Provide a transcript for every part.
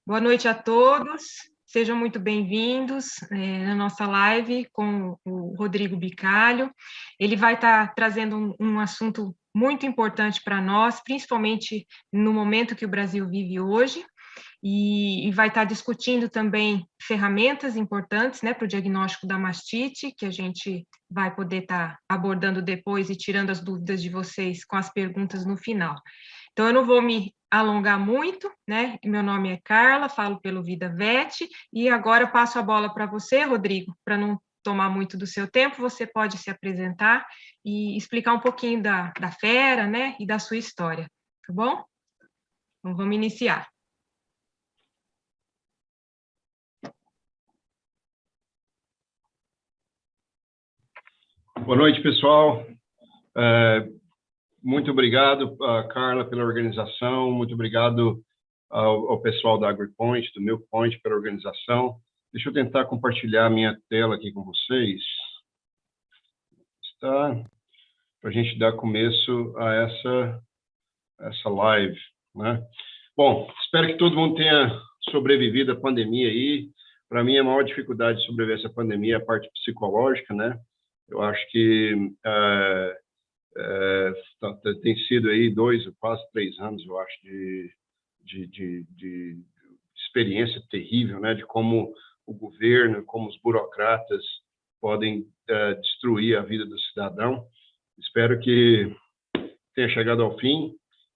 Boa noite a todos, sejam muito bem-vindos na nossa live com o Rodrigo Bicalho. Ele vai estar trazendo um assunto muito importante para nós, principalmente no momento que o Brasil vive hoje, e vai estar discutindo também ferramentas importantes, né, para o diagnóstico da mastite, que a gente vai poder estar abordando depois e tirando as dúvidas de vocês com as perguntas no final. Então, eu não vou me alongar muito, né? Meu nome é Carla, falo pelo Vida Vet, e agora eu passo a bola para você, Rodrigo, para não tomar muito do seu tempo, você pode se apresentar e explicar um pouquinho da fera, né, e da sua história, tá bom? Então, vamos iniciar. Boa noite, pessoal. Muito obrigado, Carla, pela organização. Muito obrigado ao pessoal da AgriPoint, do MilkPoint, pela organização. Deixa eu tentar compartilhar a minha tela aqui com vocês. Está para a gente dar começo a essa live, né? Bom, espero que todo mundo tenha sobrevivido à pandemia aí. Para mim, a maior dificuldade de sobreviver a essa pandemia é a parte psicológica, né? Eu acho que tem sido aí 2, quase 3 anos, eu acho, de experiência terrível, né? De como o governo, como os burocratas podem destruir a vida do cidadão. Espero que tenha chegado ao fim,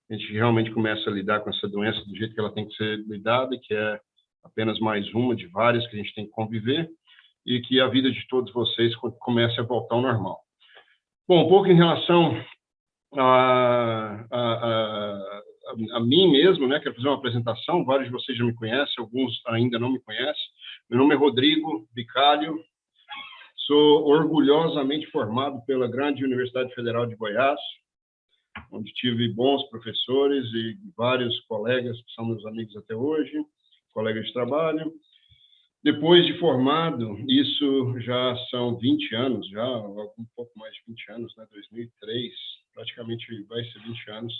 a gente realmente começa a lidar com essa doença do jeito que ela tem que ser lidada, que é apenas mais uma de várias que a gente tem que conviver, e que a vida de todos vocês comece a voltar ao normal. Bom, um pouco em relação a mim mesmo, né? Quero fazer uma apresentação. Vários de vocês já me conhecem, alguns ainda não me conhecem. Meu nome é Rodrigo Bicalho, sou orgulhosamente formado pela Grande Universidade Federal de Goiás, onde tive bons professores e vários colegas que são meus amigos até hoje, colegas de trabalho. Depois de formado, isso já são 20 anos, já um pouco mais de 20 anos, né? 2003, praticamente vai ser 20 anos,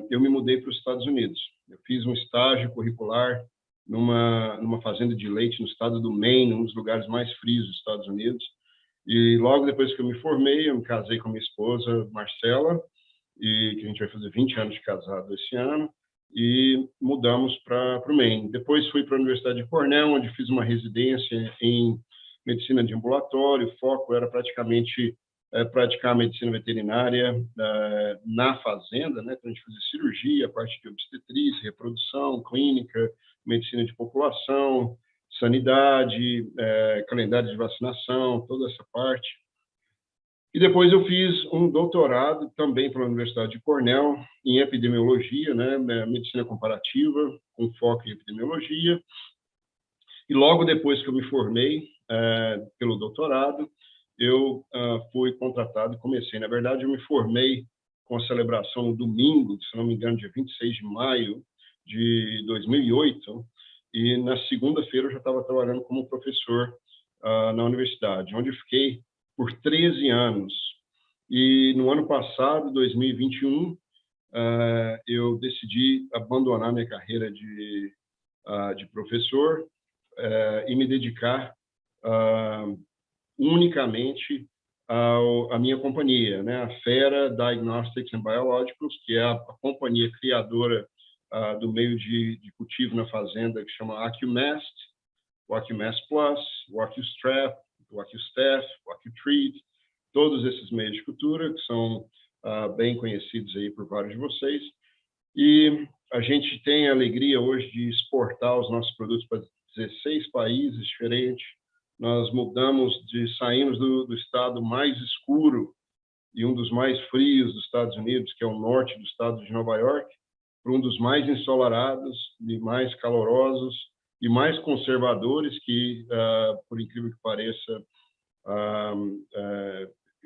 eu me mudei para os Estados Unidos. Eu fiz um estágio curricular numa fazenda de leite no estado do Maine, um dos lugares mais frios dos Estados Unidos. E logo depois que eu me formei, eu me casei com minha esposa, Marcela, e que a gente vai fazer 20 anos de casado esse ano, e mudamos para o Maine. Depois fui para a Universidade de Cornell, onde fiz uma residência em medicina de ambulatório. O foco era praticamente praticar a medicina veterinária na fazenda, né? Então, a gente fazia cirurgia, a parte de obstetrícia, reprodução, clínica, medicina de população, sanidade, calendário de vacinação, toda essa parte. E depois eu fiz um doutorado também pela Universidade de Cornell em epidemiologia, né, medicina comparativa, com foco em epidemiologia. E logo depois que eu me formei pelo doutorado, eu fui contratado e comecei. Na verdade, eu me formei com a celebração no domingo, se não me engano, dia 26 de maio de 2008, e na segunda-feira eu já estava trabalhando como professor na universidade, onde eu fiquei por 13 anos. E no ano passado, 2021, eu decidi abandonar minha carreira de professor e me dedicar unicamente à minha companhia, né? A Fera Diagnostics and Biologicals, que é a companhia criadora do meio de cultivo na fazenda, que chama AccuMast, o AccuMast Plus, o AccuStrap, o AccuStaff, o AccuTreat, todos esses meios de cultura que são bem conhecidos aí por vários de vocês. E a gente tem a alegria hoje de exportar os nossos produtos para 16 países diferentes. Nós saímos do estado mais escuro e um dos mais frios dos Estados Unidos, que é o norte do estado de Nova York, para um dos mais ensolarados e mais calorosos e mais conservadores, que, por incrível que pareça,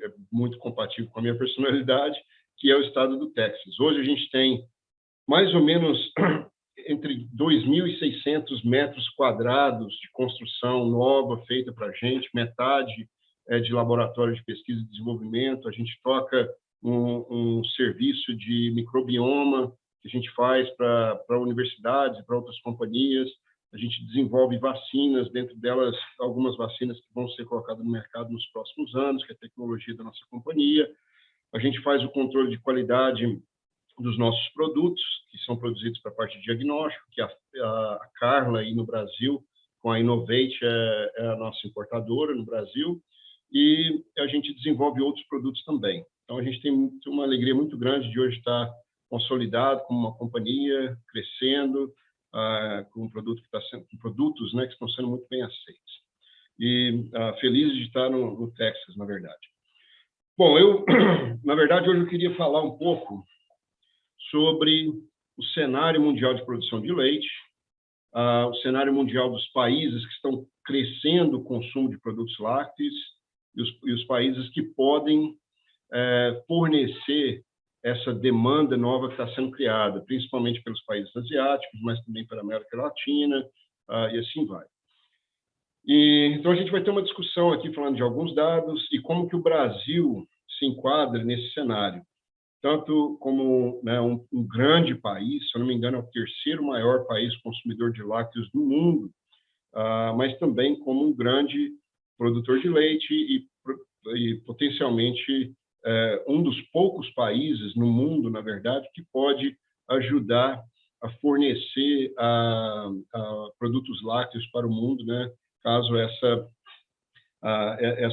é muito compatível com a minha personalidade, que é o estado do Texas. Hoje a gente tem mais ou menos entre 2.600 metros quadrados de construção nova feita para a gente, metade de laboratório de pesquisa e desenvolvimento. A gente toca um serviço de microbioma que a gente faz para universidades, para outras companhias. A gente desenvolve vacinas, dentro delas algumas vacinas que vão ser colocadas no mercado nos próximos anos, que é a tecnologia da nossa companhia. A gente faz o controle de qualidade dos nossos produtos, que são produzidos para a parte de diagnóstico, que a Carla aí no Brasil, com a Innovate, é a nossa importadora no Brasil, e a gente desenvolve outros produtos também. Então, a gente tem uma alegria muito grande de hoje estar consolidado como uma companhia, crescendo, com um produto que está sendo, com produtos, né, que estão sendo muito bem aceitos. E feliz de estar no Texas, na verdade. Bom, na verdade, hoje eu queria falar um pouco sobre o cenário mundial de produção de leite, o cenário mundial dos países que estão crescendo o consumo de produtos lácteos e os países que podem fornecer essa demanda nova que está sendo criada, principalmente pelos países asiáticos, mas também pela América Latina, e assim vai. Então, a gente vai ter uma discussão aqui falando de alguns dados e como que o Brasil se enquadra nesse cenário. Tanto como, né, um grande país, se eu não me engano, é o terceiro maior país consumidor de lácteos do mundo, mas também como um grande produtor de leite e potencialmente um dos poucos países no mundo, na verdade, que pode ajudar a fornecer produtos lácteos para o mundo, né, caso essa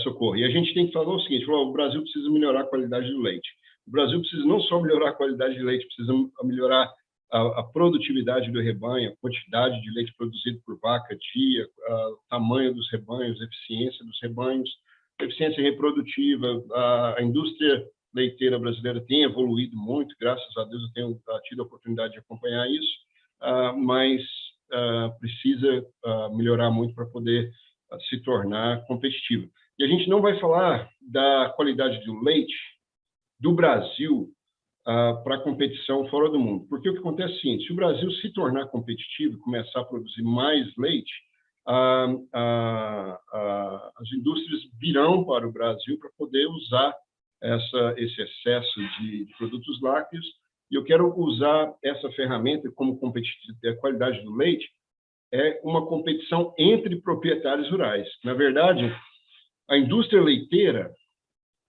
ocorra. E a gente tem que falar o seguinte: o Brasil precisa melhorar a qualidade do leite. O Brasil precisa não só melhorar a qualidade de leite, precisa melhorar a produtividade do rebanho, a quantidade de leite produzido por vaca dia, o tamanho dos rebanhos, a eficiência dos rebanhos, a eficiência reprodutiva. A indústria leiteira brasileira tem evoluído muito, graças a Deus eu tenho tido a oportunidade de acompanhar isso, mas precisa melhorar muito para poder se tornar competitiva. E a gente não vai falar da qualidade do leite do Brasil para a competição fora do mundo. Porque o que acontece é o seguinte: se o Brasil se tornar competitivo e começar a produzir mais leite, as indústrias virão para o Brasil para poder usar esse excesso de produtos lácteos. E eu quero usar essa ferramenta como competitividade. A qualidade do leite é uma competição entre proprietários rurais. Na verdade, a indústria leiteira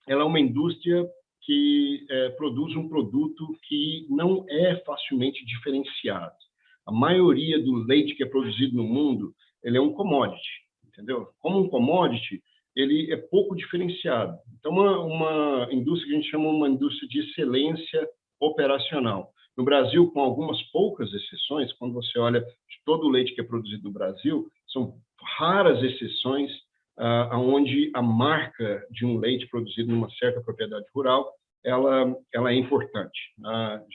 ela é uma indústria que produz um produto que não é facilmente diferenciado. A maioria do leite que é produzido no mundo, ele é um commodity, entendeu? Como um commodity, ele é pouco diferenciado. Então, uma indústria que a gente chama uma indústria de excelência operacional. No Brasil, com algumas poucas exceções, quando você olha de todo o leite que é produzido no Brasil, são raras exceções onde a marca de um leite produzido numa certa propriedade rural, ela é importante.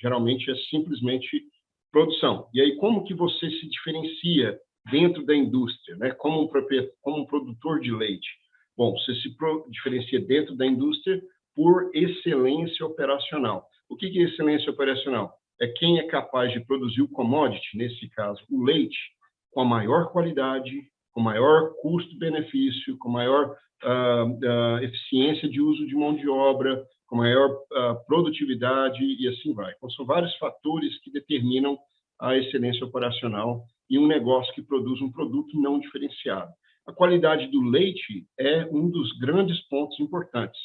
Geralmente é simplesmente produção. E aí, como que você se diferencia dentro da indústria, né? Como um produtor de leite? Bom, você se diferencia dentro da indústria por excelência operacional. O que é excelência operacional? É quem é capaz de produzir o commodity, nesse caso, o leite, com a maior qualidade, com maior custo-benefício, com maior eficiência de uso de mão de obra, com maior produtividade e assim vai. Então, são vários fatores que determinam a excelência operacional em um negócio que produz um produto não diferenciado. A qualidade do leite é um dos grandes pontos importantes.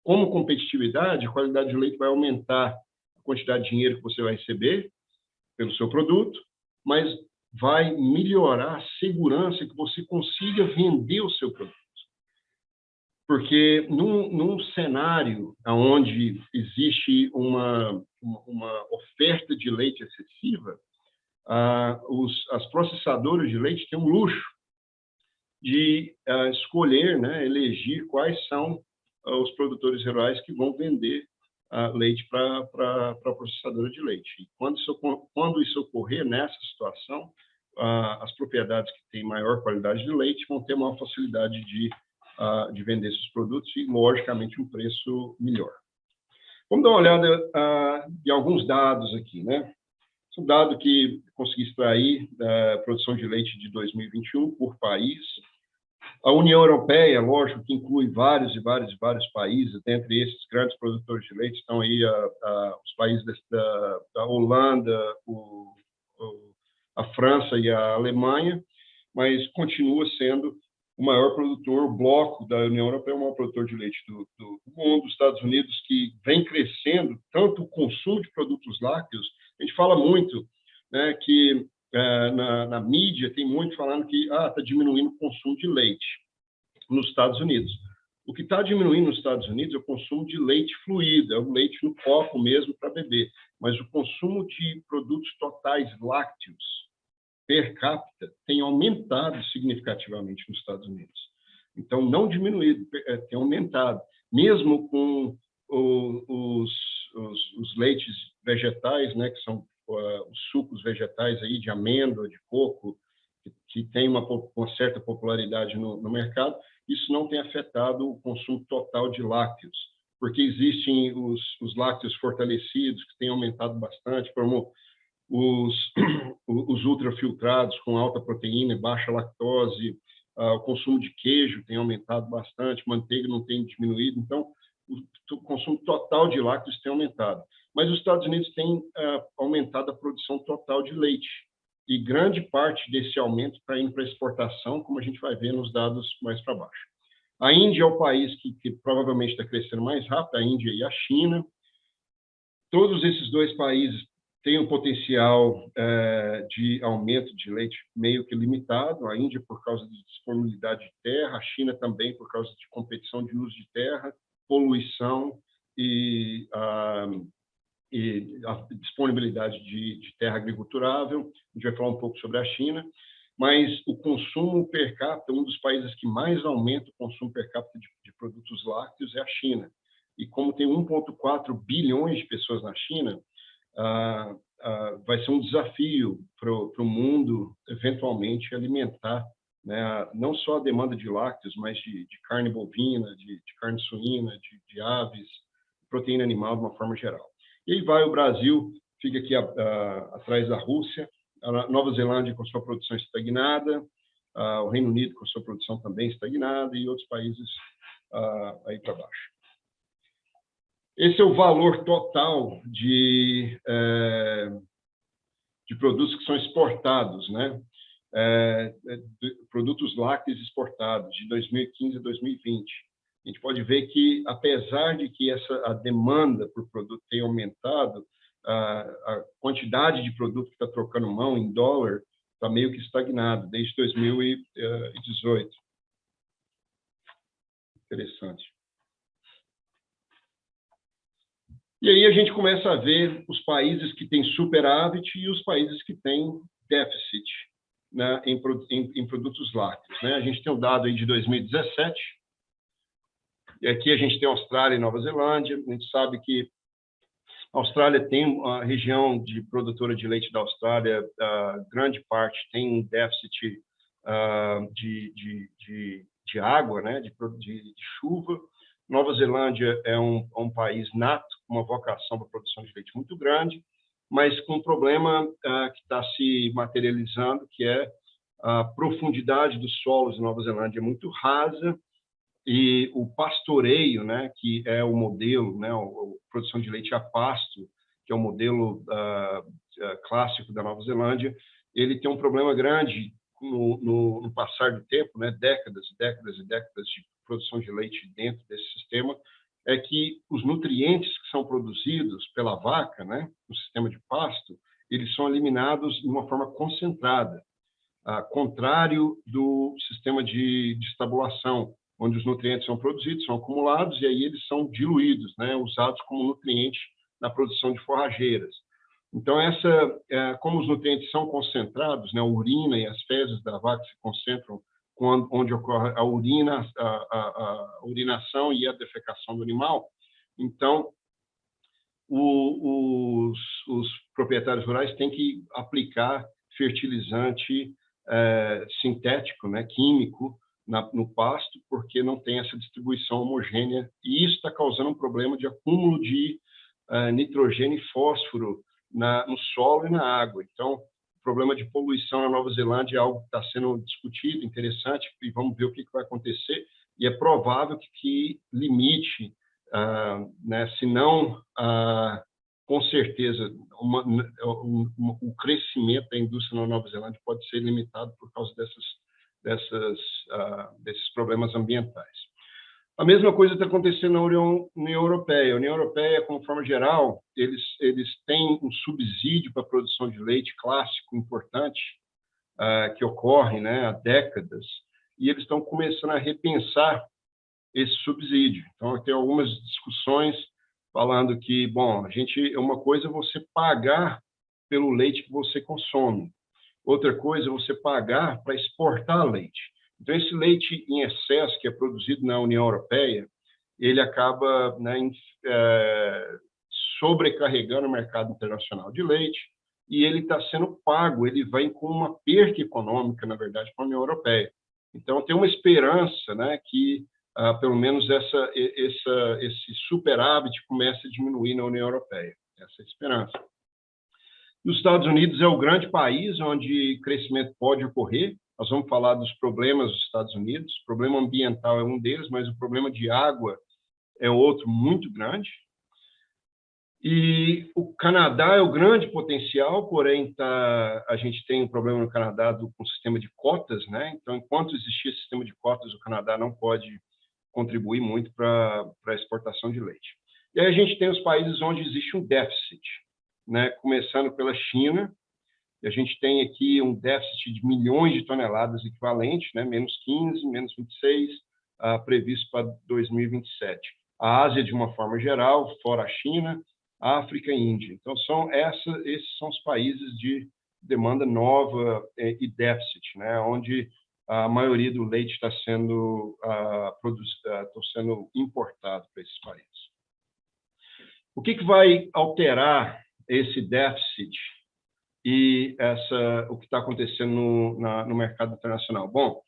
Como competitividade, a qualidade do leite vai aumentar a quantidade de dinheiro que você vai receber pelo seu produto, mas vai melhorar a segurança que você consiga vender o seu produto. Porque num cenário onde existe uma oferta de leite excessiva, as processadoras de leite têm um luxo de escolher, né, elegir quais são os produtores rurais que vão vender leite para a processadora de leite. E quando isso ocorrer nessa situação, as propriedades que têm maior qualidade de leite vão ter maior facilidade de vender esses produtos e, logicamente, um preço melhor. Vamos dar uma olhada em alguns dados aqui, né? Esse é um dado que consegui extrair da produção de leite de 2021 por país. A União Europeia, lógico, que inclui vários e vários e vários países. Dentre esses grandes produtores de leite estão aí os países da Holanda, a França e a Alemanha, mas continua sendo o maior produtor, o bloco da União Europeia, o maior produtor de leite do mundo. Os Estados Unidos, que vem crescendo tanto o consumo de produtos lácteos. A gente fala muito, né, que na mídia tem muito falando que está diminuindo o consumo de leite nos Estados Unidos. O que está diminuindo nos Estados Unidos é o consumo de leite fluido, é o leite no copo mesmo para beber, mas o consumo de produtos totais lácteos per capita tem aumentado significativamente nos Estados Unidos. Então, não diminuído, tem aumentado. Mesmo com os leites vegetais, né, que são os sucos vegetais aí de amêndoa, de coco, que tem uma certa popularidade no mercado, isso não tem afetado o consumo total de lácteos, porque existem os lácteos fortalecidos, que têm aumentado bastante, como os ultrafiltrados com alta proteína e baixa lactose, o consumo de queijo tem aumentado bastante, manteiga não tem diminuído, então o consumo total de lácteos tem aumentado. Mas os Estados Unidos têm aumentado a produção total de leite, e grande parte desse aumento está indo para exportação, como a gente vai ver nos dados mais para baixo. A Índia é o país que provavelmente está crescendo mais rápido, a Índia e a China. Todos esses dois países têm um potencial de aumento de leite meio que limitado, a Índia por causa de disponibilidade de terra, a China também por causa de competição de uso de terra, poluição e a disponibilidade de terra agriculturável. A gente vai falar um pouco sobre a China, mas o consumo per capita, um dos países que mais aumenta o consumo per capita de produtos lácteos é a China. E como tem 1,4 bilhões de pessoas na China, vai ser um desafio para o mundo, eventualmente, alimentar, né, não só a demanda de lácteos, mas de carne bovina, de carne suína, de aves, proteína animal de uma forma geral. E aí vai o Brasil, fica aqui atrás da Rússia, a Nova Zelândia com sua produção estagnada, o Reino Unido com sua produção também estagnada e outros países aí para baixo. Esse é o valor total de produtos que são exportados, né? Produtos lácteos exportados de 2015 a 2020. A gente pode ver que, apesar de que a demanda por produto tenha aumentado, a quantidade de produto que está trocando mão em dólar está meio que estagnado desde 2018. Interessante. E aí a gente começa a ver os países que têm superávit e os países que têm déficit, né, em produtos lácteos, né? A gente tem um dado aí de 2017, e aqui a gente tem Austrália e Nova Zelândia. A gente sabe que a Austrália tem a região de produtora de leite da Austrália, grande parte tem um déficit de água, né, de chuva. Nova Zelândia é um país nato, com uma vocação para a produção de leite muito grande, mas com um problema que está se materializando, que é a profundidade dos solos em Nova Zelândia é muito rasa, e o pastoreio, né, que é o modelo, né, a produção de leite a pasto, que é o modelo clássico da Nova Zelândia, ele tem um problema grande no passar do tempo, né, décadas e décadas e décadas de produção de leite dentro desse sistema, é que os nutrientes que são produzidos pela vaca, né, no sistema de pasto, eles são eliminados de uma forma concentrada, contrário do sistema de estabulação, onde os nutrientes são produzidos, são acumulados, e aí eles são diluídos, né, usados como nutriente na produção de forrageiras. Então, como os nutrientes são concentrados, né, a urina e as fezes da vaca se concentram onde ocorre a urinação e a defecação do animal, então os proprietários rurais têm que aplicar fertilizante sintético, né, químico, no pasto, porque não tem essa distribuição homogênea, e isso está causando um problema de acúmulo de nitrogênio e fósforo no solo e na água. Então, problema de poluição na Nova Zelândia é algo que está sendo discutido, interessante, e vamos ver o que vai acontecer. E é provável que limite, né, se não, com certeza, o crescimento da indústria na Nova Zelândia pode ser limitado por causa desses problemas ambientais. A mesma coisa está acontecendo na União Europeia. A União Europeia, como forma geral, eles têm um subsídio para a produção de leite clássico importante, que ocorre, né, há décadas, e eles estão começando a repensar esse subsídio. Então, tem algumas discussões falando que, bom, uma coisa é você pagar pelo leite que você consome, outra coisa é você pagar para exportar leite. Então, esse leite em excesso que é produzido na União Europeia, ele acaba, né, sobrecarregando o mercado internacional de leite, e ele está sendo pago, ele vem com uma perda econômica, na verdade, para a União Europeia. Então, tem uma esperança, né, que pelo menos esse superávit comece a diminuir na União Europeia. Essa é a esperança. Nos Estados Unidos é o grande país onde crescimento pode ocorrer. Nós vamos falar dos problemas dos Estados Unidos. O problema ambiental é um deles, mas o problema de água é outro muito grande. E o Canadá é o grande potencial, porém a gente tem um problema no Canadá com o sistema de cotas, né? Então, enquanto existir esse sistema de cotas, o Canadá não pode contribuir muito para a exportação de leite. E aí a gente tem os países onde existe um déficit, né? Começando pela China, e a gente tem aqui um déficit de milhões de toneladas equivalente, né? Menos 15, menos 26, previsto para 2027. A Ásia, de uma forma geral, fora a China, África e Índia. Então, esses são os países de demanda nova e déficit, né? Onde a maioria do leite está sendo importado para esses países. O que vai alterar esse déficit e o que está acontecendo no mercado internacional? Bom,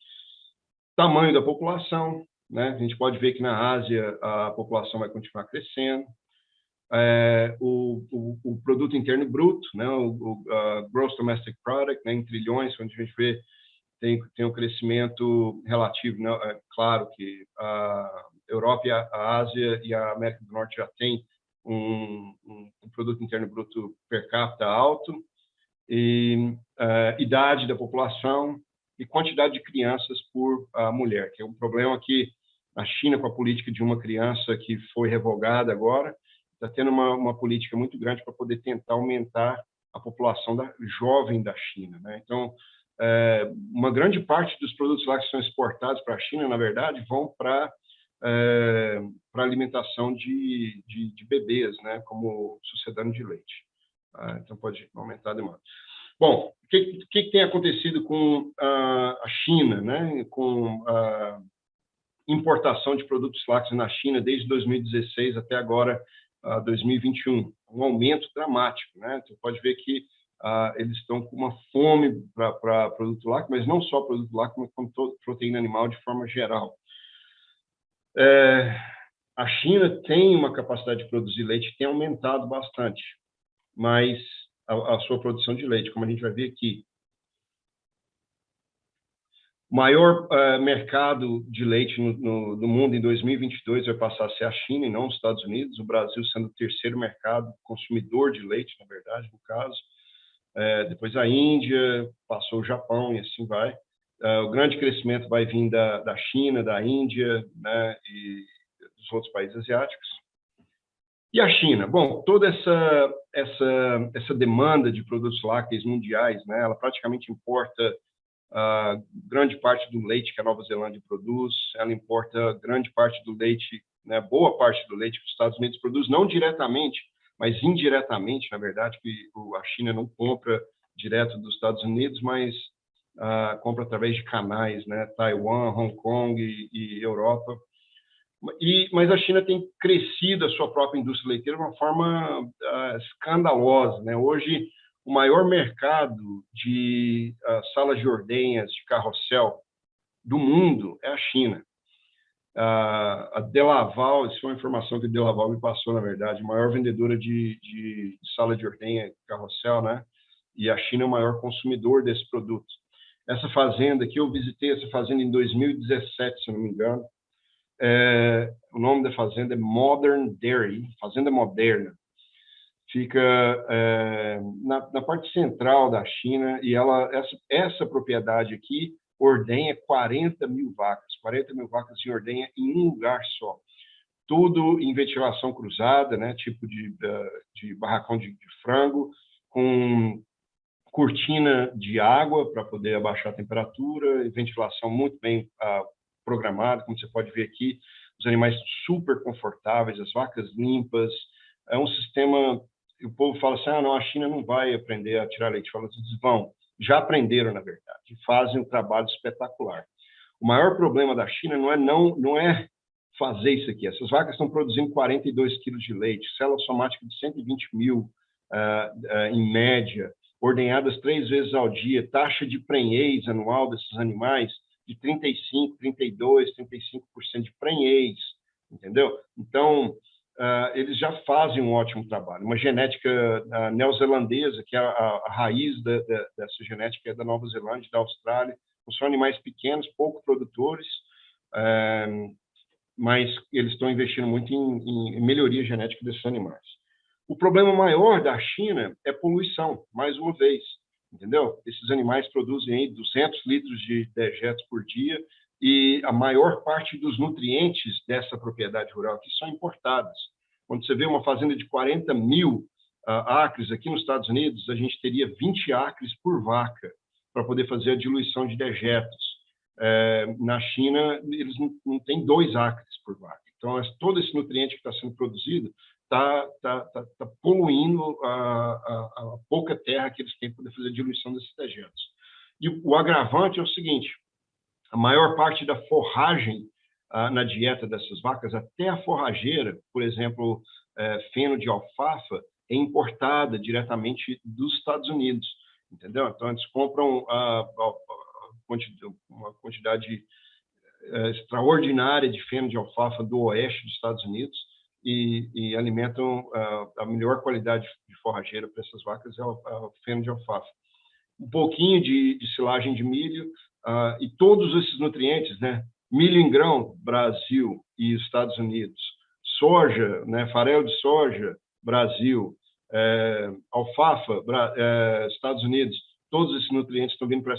tamanho da população, né? A gente pode ver que na Ásia a população vai continuar crescendo. O produto interno bruto, né? O Gross Domestic Product, né? Em trilhões, onde a gente vê tem um crescimento relativo, né? É claro que a Europa, a Ásia e a América do Norte já têm um produto interno bruto per capita alto, e idade da população e quantidade de crianças por mulher, que é um problema que a China, com a política de uma criança que foi revogada agora, está tendo uma política muito grande para poder tentar aumentar a população jovem da China, né? Então, uma grande parte dos produtos lá que são exportados para a China, na verdade, vão para alimentação de bebês, né, como sucedâneo de leite. Então, pode aumentar a demanda. Bom, o que tem acontecido com a China, né, com a importação de produtos lácteos na China desde 2016 até agora, 2021? Um aumento dramático, né? Você pode ver que eles estão com uma fome para produto lácteo, mas não só produto lácteo, mas como proteína animal de forma geral. A China tem uma capacidade de produzir leite, tem aumentado bastante, mas a sua produção de leite, como a gente vai ver aqui, o maior mercado de leite no mundo em 2022 vai passar a ser a China e não os Estados Unidos, o Brasil sendo o terceiro mercado consumidor de leite, na verdade, no caso. Depois a Índia, passou o Japão e assim vai. O grande crescimento vai vir da China, da Índia, né, e dos outros países asiáticos. E a China? Bom, toda essa demanda de produtos lácteos mundiais, né, ela praticamente importa grande parte do leite que a Nova Zelândia produz, ela importa grande parte do leite, né, boa parte do leite que os Estados Unidos produz, não diretamente, mas indiretamente, na verdade, que a China não compra direto dos Estados Unidos, mas compra através de canais, né, Taiwan, Hong Kong e Europa. Mas a China tem crescido a sua própria indústria leiteira de uma forma escandalosa, né? Hoje, o maior mercado de salas de ordenhas de carrossel do mundo é a China. A Delaval, isso é uma informação que a Delaval me passou, na verdade, a maior vendedora de sala de ordenha de carrossel, né? e a China é o maior consumidor desse produto. Essa fazenda aqui, eu visitei essa fazenda em 2017, se eu não me engano. O nome da fazenda é Modern Dairy, fazenda moderna. Fica na parte central da China, e essa propriedade aqui ordenha 40 mil vacas em ordenha em um lugar só. Tudo em ventilação cruzada, né, tipo de barracão de frango, com cortina de água para poder abaixar a temperatura, e ventilação muito bem programada, como você pode ver aqui, os animais super confortáveis, as vacas limpas. É um sistema, o povo fala assim, não, a China não vai aprender a tirar leite. Fala assim, vão, já aprenderam, na verdade, e fazem um trabalho espetacular. O maior problema da China não é fazer isso aqui. Essas vacas estão produzindo 42 quilos de leite, célula somática de 120 mil, em média, ordenhadas 3 vezes ao dia, taxa de prenhez anual desses animais de 35%, 32%, 35% de prenhez, entendeu? Então, eles já fazem um ótimo trabalho. Uma genética neozelandesa, que é a raiz dessa genética é da Nova Zelândia, da Austrália. São animais pequenos, pouco produtores, mas eles estão investindo muito em melhoria genética desses animais. O problema maior da China é poluição, mais uma vez, entendeu? Esses animais produzem aí 200 litros de dejetos por dia, e a maior parte dos nutrientes dessa propriedade rural aqui são importadas. Quando você vê uma fazenda de 40 mil acres aqui nos Estados Unidos, a gente teria 20 acres por vaca para poder fazer a diluição de dejetos. Na China, eles não têm 2 acres por vaca. Então, todo esse nutriente que está sendo produzido está poluindo a pouca terra que eles têm para poder fazer a diluição desses dejetos. E o agravante é o seguinte, a maior parte da forragem na dieta dessas vacas, até a forrageira, por exemplo, feno de alfafa, é importada diretamente dos Estados Unidos, entendeu? Então, eles compram uma quantidade extraordinária de feno de alfafa do oeste dos Estados Unidos e alimentam a melhor qualidade de forrageira para essas vacas é o feno de alfafa. Um pouquinho de silagem de milho e todos esses nutrientes, né? Milho em grão, Brasil e Estados Unidos. Soja, né? Farelo de soja, Brasil. Alfafa, Estados Unidos. Todos esses nutrientes estão vindo para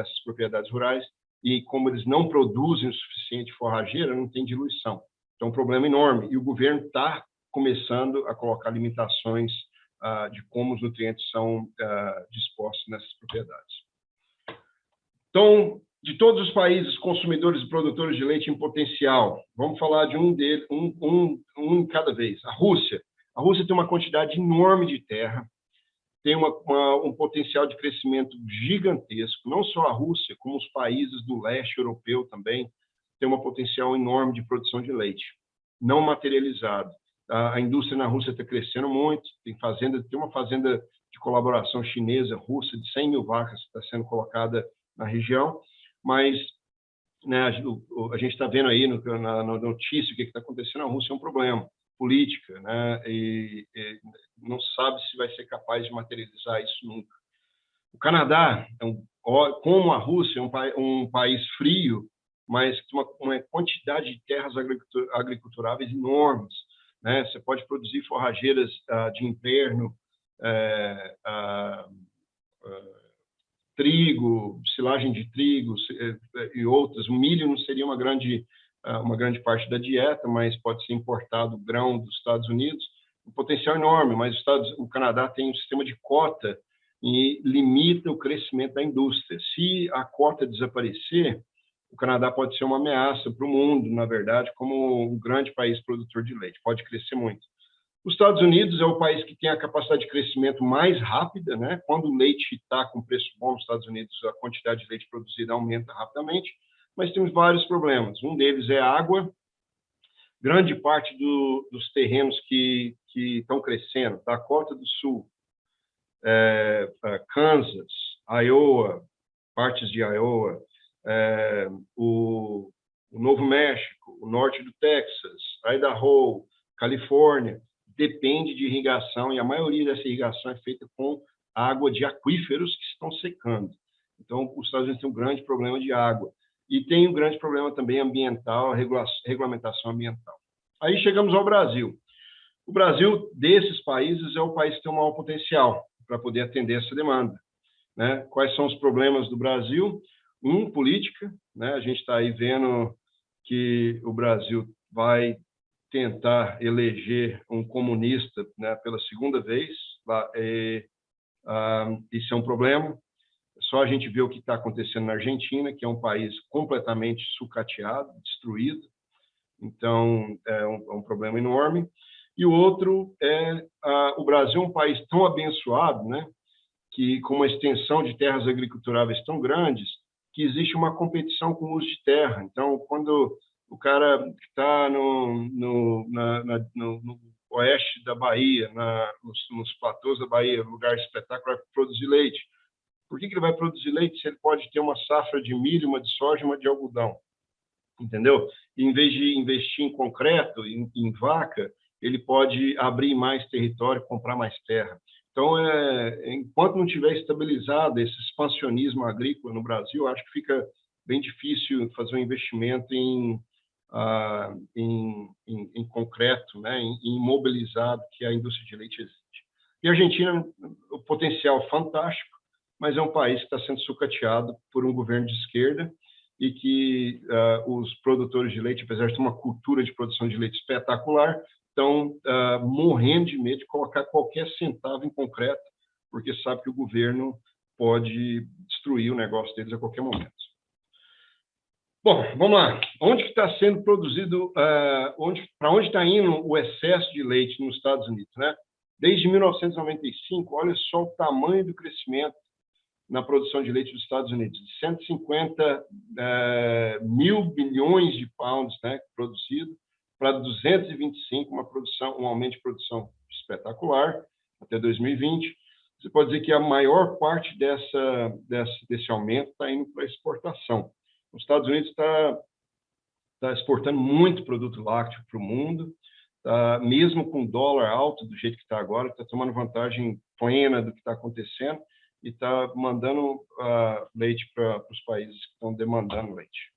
essas propriedades rurais e, como eles não produzem o suficiente forrageira, não tem diluição. Então, é um problema enorme. E o governo está começando a colocar limitações de como os nutrientes são dispostos nessas propriedades. Então, de todos os países consumidores e produtores de leite em potencial, vamos falar de um deles, um cada vez. A Rússia. A Rússia tem uma quantidade enorme de terra, tem um potencial de crescimento gigantesco. Não só a Rússia, como os países do leste europeu também têm um potencial enorme de produção de leite, não materializado. A indústria na Rússia está crescendo muito, tem uma fazenda de colaboração chinesa-russa de 100 mil vacas que está sendo colocada na região, mas né, a gente está vendo aí na notícia o que está acontecendo na Rússia é um problema política, né, e não sabe se vai ser capaz de materializar isso nunca. O Canadá, como a Rússia, é um país frio, mas tem uma quantidade de terras agriculturáveis enormes, né? Você pode produzir forrageiras de inverno, trigo, silagem de trigo e outras. O milho não seria uma grande parte da dieta, mas pode ser importado grão dos Estados Unidos. Um potencial enorme, mas o Canadá tem um sistema de cota e limita o crescimento da indústria. Se a cota desaparecer, o Canadá pode ser uma ameaça para o mundo, na verdade, como um grande país produtor de leite. Pode crescer muito. Os Estados Unidos é o país que tem a capacidade de crescimento mais rápida, né? Quando o leite está com preço bom nos Estados Unidos, a quantidade de leite produzida aumenta rapidamente, mas temos vários problemas. Um deles é a água. Grande parte dos terrenos que estão crescendo, Dakota do Sul, Kansas, Iowa, partes de Iowa, o Novo México, o norte do Texas, Idaho, Califórnia, depende de irrigação, e a maioria dessa irrigação é feita com água de aquíferos que estão secando. Então, os Estados Unidos têm um grande problema de água. E tem um grande problema também ambiental, regulamentação ambiental. Aí chegamos ao Brasil. O Brasil, desses países, é o país que tem o maior potencial para poder atender essa demanda, né? Quais são os problemas do Brasil? Política, né? A gente está aí vendo que o Brasil vai tentar eleger um comunista, né, pela segunda vez. Isso é um problema. Só a gente vê o que está acontecendo na Argentina, que é um país completamente sucateado, destruído. Então, é um problema enorme. E o outro é o Brasil é um país tão abençoado, né, que com uma extensão de terras agriculturáveis tão grandes, que existe uma competição com o uso de terra. Então, quando o cara que está no oeste da Bahia, nos platôs da Bahia, lugar espetacular para produzir leite, por que ele vai produzir leite se ele pode ter uma safra de milho, uma de soja, uma de algodão? Entendeu? E, em vez de investir em concreto, em vaca, ele pode abrir mais território, comprar mais terra. Então, enquanto não tiver estabilizado esse expansionismo agrícola no Brasil, acho que fica bem difícil fazer um investimento em concreto, né, em imobilizado, que a indústria de leite exige. E a Argentina, o potencial fantástico, mas é um país que está sendo sucateado por um governo de esquerda e que os produtores de leite, apesar de ter uma cultura de produção de leite espetacular, estão morrendo de medo de colocar qualquer centavo em concreto, porque sabe que o governo pode destruir o negócio deles a qualquer momento. Bom, vamos lá. Onde que está sendo produzido, para onde está indo o excesso de leite nos Estados Unidos, né? Desde 1995, olha só o tamanho do crescimento na produção de leite dos Estados Unidos, de 150 mil bilhões de pounds, né, produzido, para 225, um aumento de produção espetacular até 2020. Você pode dizer que a maior parte desse aumento está indo para exportação. Os Estados Unidos está exportando muito produto lácteo para o mundo, mesmo com o dólar alto do jeito que está agora, está tomando vantagem plena do que está acontecendo e está mandando leite para os países que estão demandando leite.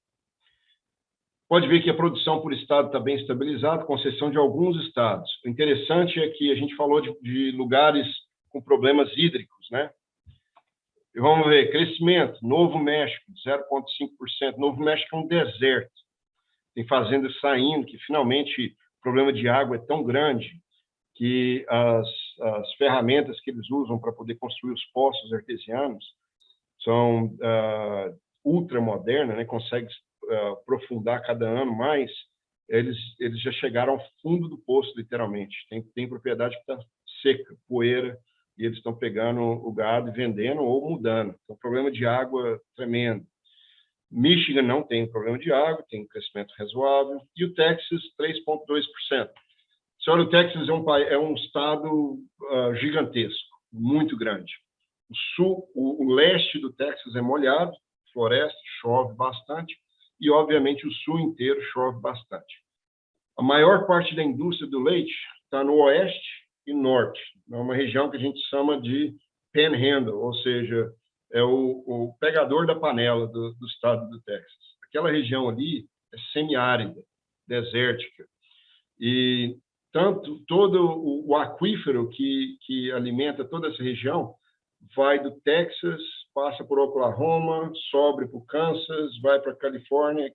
Pode ver que a produção por estado está bem estabilizada, com exceção de alguns estados. O interessante é que a gente falou de lugares com problemas hídricos, né? E vamos ver, crescimento, Novo México, 0,5%. Novo México é um deserto. Tem fazendas saindo, que finalmente o problema de água é tão grande que as ferramentas que eles usam para poder construir os poços artesianos são ultramodernas, né? Conseguem aprofundar cada ano mais. Eles já chegaram ao fundo do poço, literalmente. Tem propriedade que está seca, poeira, e eles estão pegando o gado e vendendo ou mudando. Então, problema de água tremendo. Michigan não tem problema de água, tem um crescimento razoável. E o Texas, 3,2%. Você olha, o Texas é um estado gigantesco, muito grande. O leste do Texas é molhado, floresta, chove bastante, e, obviamente, o sul inteiro chove bastante. A maior parte da indústria do leite está no oeste e norte. É uma região que a gente chama de panhandle, ou seja, é o pegador da panela do estado do Texas. Aquela região ali é semiárida, desértica. E todo o aquífero que alimenta toda essa região vai do Texas, passa por Oklahoma, sobe para o Kansas, vai para a Califórnia.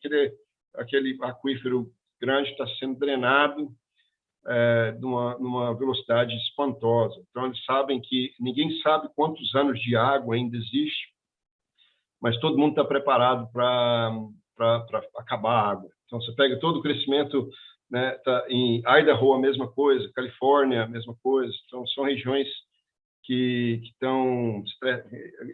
Aquele aquífero grande está sendo drenado numa velocidade espantosa. Então, eles sabem que ninguém sabe quantos anos de água ainda existe, mas todo mundo está preparado para acabar a água. Então, você pega todo o crescimento, né, tá em Idaho, a mesma coisa, Califórnia, a mesma coisa. Então, são regiões que estão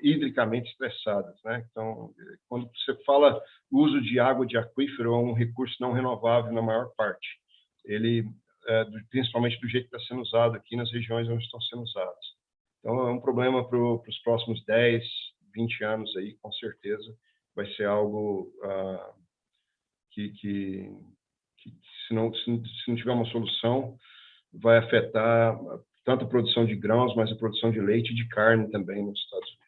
hidricamente estressadas, né? Então, quando você fala uso de água de aquífero, é um recurso não renovável na maior parte. Ele principalmente do jeito que está sendo usado aqui nas regiões onde estão sendo usados. Então, é um problema para os próximos 10, 20 anos aí, com certeza, vai ser algo que se não tiver uma solução, vai afetar tanto a produção de grãos, mas a produção de leite e de carne também nos Estados Unidos.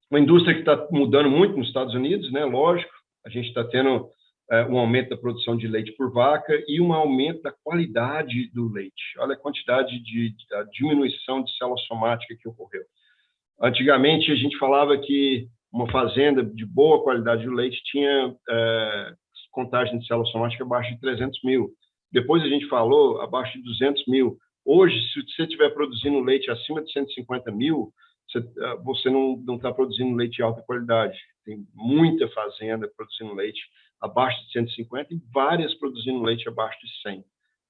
Uma indústria que está mudando muito nos Estados Unidos, né? Lógico, a gente está tendo um aumento da produção de leite por vaca e um aumento da qualidade do leite. Olha a quantidade da diminuição de célula somática que ocorreu. Antigamente, a gente falava que uma fazenda de boa qualidade de leite tinha contagem de célula somática abaixo de 300 mil. Depois a gente falou abaixo de 200 mil. Hoje, se você estiver produzindo leite acima de 150 mil, você não está produzindo leite de alta qualidade. Tem muita fazenda produzindo leite abaixo de 150 e várias produzindo leite abaixo de 100.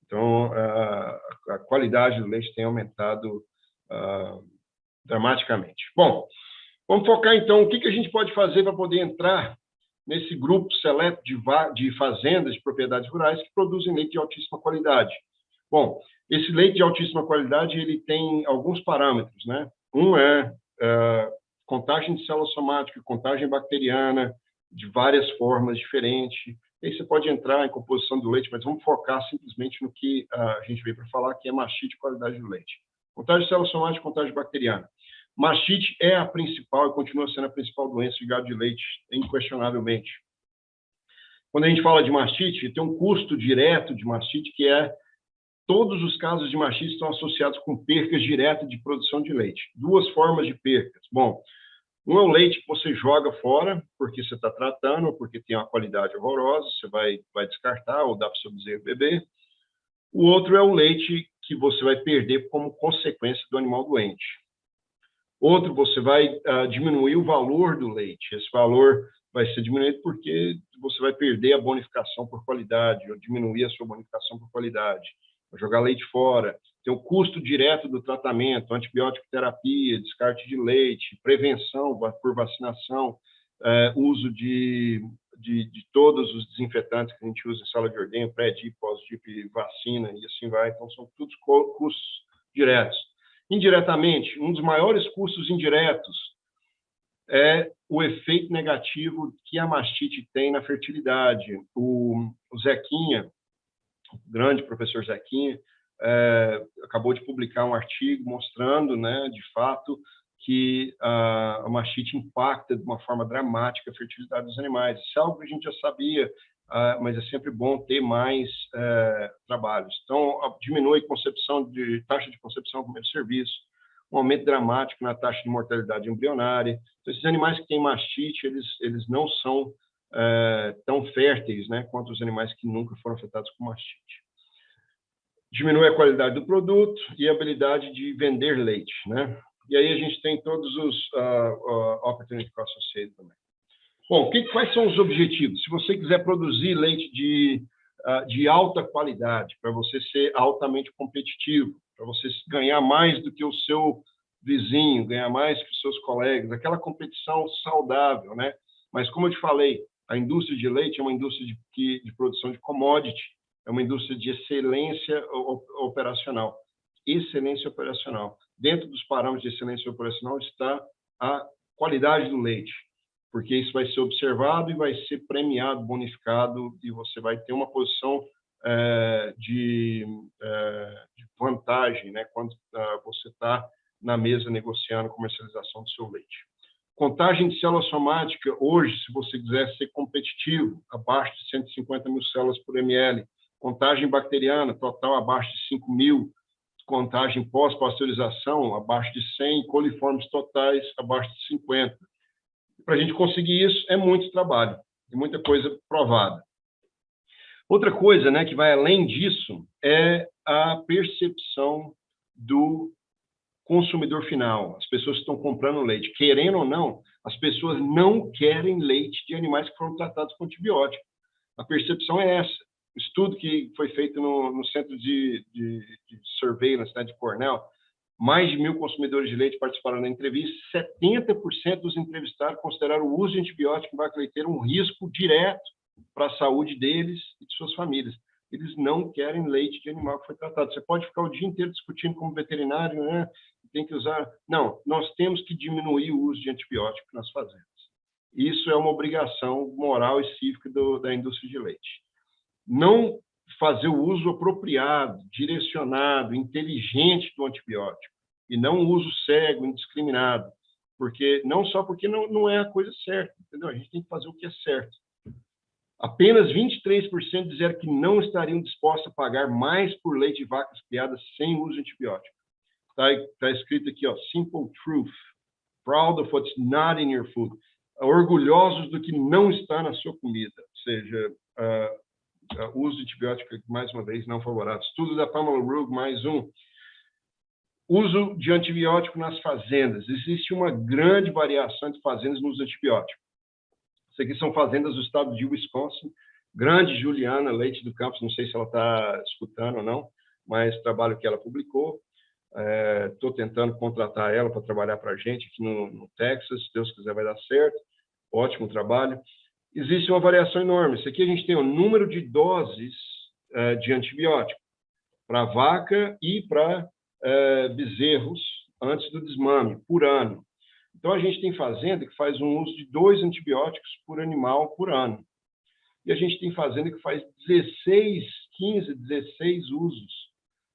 Então, a qualidade do leite tem aumentado dramaticamente. Bom, vamos focar então o que a gente pode fazer para poder entrar nesse grupo seleto de fazendas, de propriedades rurais que produzem leite de altíssima qualidade. Bom, esse leite de altíssima qualidade ele tem alguns parâmetros, né? Um é contagem de célula somática, contagem bacteriana, de várias formas diferentes. E aí você pode entrar em composição do leite, mas vamos focar simplesmente no que a gente veio para falar, que é mastite e qualidade do leite. Contagem de célula somática, contagem bacteriana. Mastite é a principal e continua sendo a principal doença de gado de leite, inquestionavelmente. Quando a gente fala de mastite, tem um custo direto de mastite, que é todos os casos de mastite estão associados com percas diretas de produção de leite. Duas formas de percas. Bom, um é o leite que você joga fora, porque você está tratando, ou porque tem uma qualidade horrorosa, você vai descartar ou dá para o seu bezerro beber. O outro é o leite que você vai perder como consequência do animal doente. Outro, você vai diminuir o valor do leite. Esse valor vai ser diminuído porque você vai perder a bonificação por qualidade, ou diminuir a sua bonificação por qualidade. Jogar leite fora, tem o custo direto do tratamento, antibiótico terapia, descarte de leite, prevenção por vacinação, uso de todos os desinfetantes que a gente usa em sala de ordenha, pré-DIP, pós-DIP, vacina, e assim vai. Então, são todos custos diretos. Indiretamente, um dos maiores custos indiretos é o efeito negativo que a mastite tem na fertilidade. O Zequinha, o grande professor Zequinha, acabou de publicar um artigo mostrando, né, de fato, que a mastite impacta de uma forma dramática a fertilidade dos animais. Isso é algo que a gente já sabia, mas é sempre bom ter mais trabalhos. Então, diminui taxa de concepção no primeiro serviço, um aumento dramático na taxa de mortalidade embrionária. Então, esses animais que têm mastite, eles não são tão férteis, né, quanto os animais que nunca foram afetados com mastite. Diminui a qualidade do produto e a habilidade de vender leite, né? E aí a gente tem todos os opportunity cost associated também. Bom, quais são os objetivos? Se você quiser produzir leite de alta qualidade, para você ser altamente competitivo, para você ganhar mais do que o seu vizinho, ganhar mais que os seus colegas, aquela competição saudável, né? Mas, como eu te falei, a indústria de leite é uma indústria de produção de commodity, é uma indústria de excelência operacional. Excelência operacional. Dentro dos parâmetros de excelência operacional está a qualidade do leite, porque isso vai ser observado e vai ser premiado, bonificado, e você vai ter uma posição de vantagem, né, quando você está na mesa negociando a comercialização do seu leite. Contagem de célula somática, hoje, se você quiser ser competitivo, abaixo de 150 mil células por ml. Contagem bacteriana, total abaixo de 5 mil. Contagem pós-pasteurização, abaixo de 100. Coliformes totais, abaixo de 50. Para a gente conseguir isso, é muito trabalho, é muita coisa provada. Outra coisa, né, que vai além disso é a percepção do consumidor final. As pessoas que estão comprando leite, querendo ou não, as pessoas não querem leite de animais que foram tratados com antibiótico. A percepção é essa. O estudo que foi feito no Centro de Surveillance, né, de Cornell, mais de 1.000 consumidores de leite participaram da entrevista, 70% dos entrevistados consideraram o uso de antibiótico em vaca leiteira um risco direto para a saúde deles e de suas famílias. Eles não querem leite de animal que foi tratado. Você pode ficar o dia inteiro discutindo como veterinário, né? Tem que usar... Não, nós temos que diminuir o uso de antibiótico nas fazendas. Isso é uma obrigação moral e cívica da indústria de leite. Não fazer o uso apropriado, direcionado, inteligente do antibiótico, e não o uso cego, indiscriminado, não só porque não é a coisa certa, entendeu? A gente tem que fazer o que é certo. Apenas 23% disseram que não estariam dispostos a pagar mais por leite de vacas criadas sem uso de antibiótico. Tá escrito aqui, ó, simple truth, proud of what's not in your food, orgulhosos do que não está na sua comida, ou seja, uso de antibiótico, mais uma vez, não favorável. Estudo da Pamela Rugg, mais um. Uso de antibiótico nas fazendas. Existe uma grande variação de fazendas no uso de antibiótico. Isso aqui são fazendas do estado de Wisconsin. Grande Juliana Leite do Campos, não sei se ela está escutando ou não, mas o trabalho que ela publicou. Estou tentando contratar ela para trabalhar para a gente aqui no Texas. Se Deus quiser, vai dar certo. Ótimo trabalho. Existe uma variação enorme. Isso aqui a gente tem o número de doses de antibiótico para vaca e para bezerros antes do desmame, por ano. Então, a gente tem fazenda que faz um uso de 2 antibióticos por animal por ano. E a gente tem fazenda que faz 15, 16 usos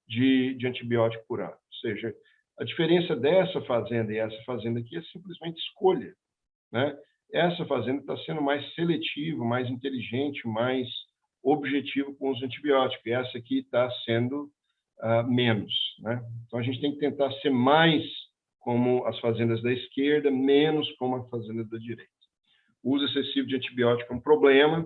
de antibiótico por ano. Ou seja, a diferença dessa fazenda e essa fazenda aqui é simplesmente escolha, né? Essa fazenda está sendo mais seletivo, mais inteligente, mais objetivo com os antibióticos. E essa aqui está sendo menos, né? Então, a gente tem que tentar ser mais como as fazendas da esquerda, menos como a fazenda da direita. O uso excessivo de antibiótico é um problema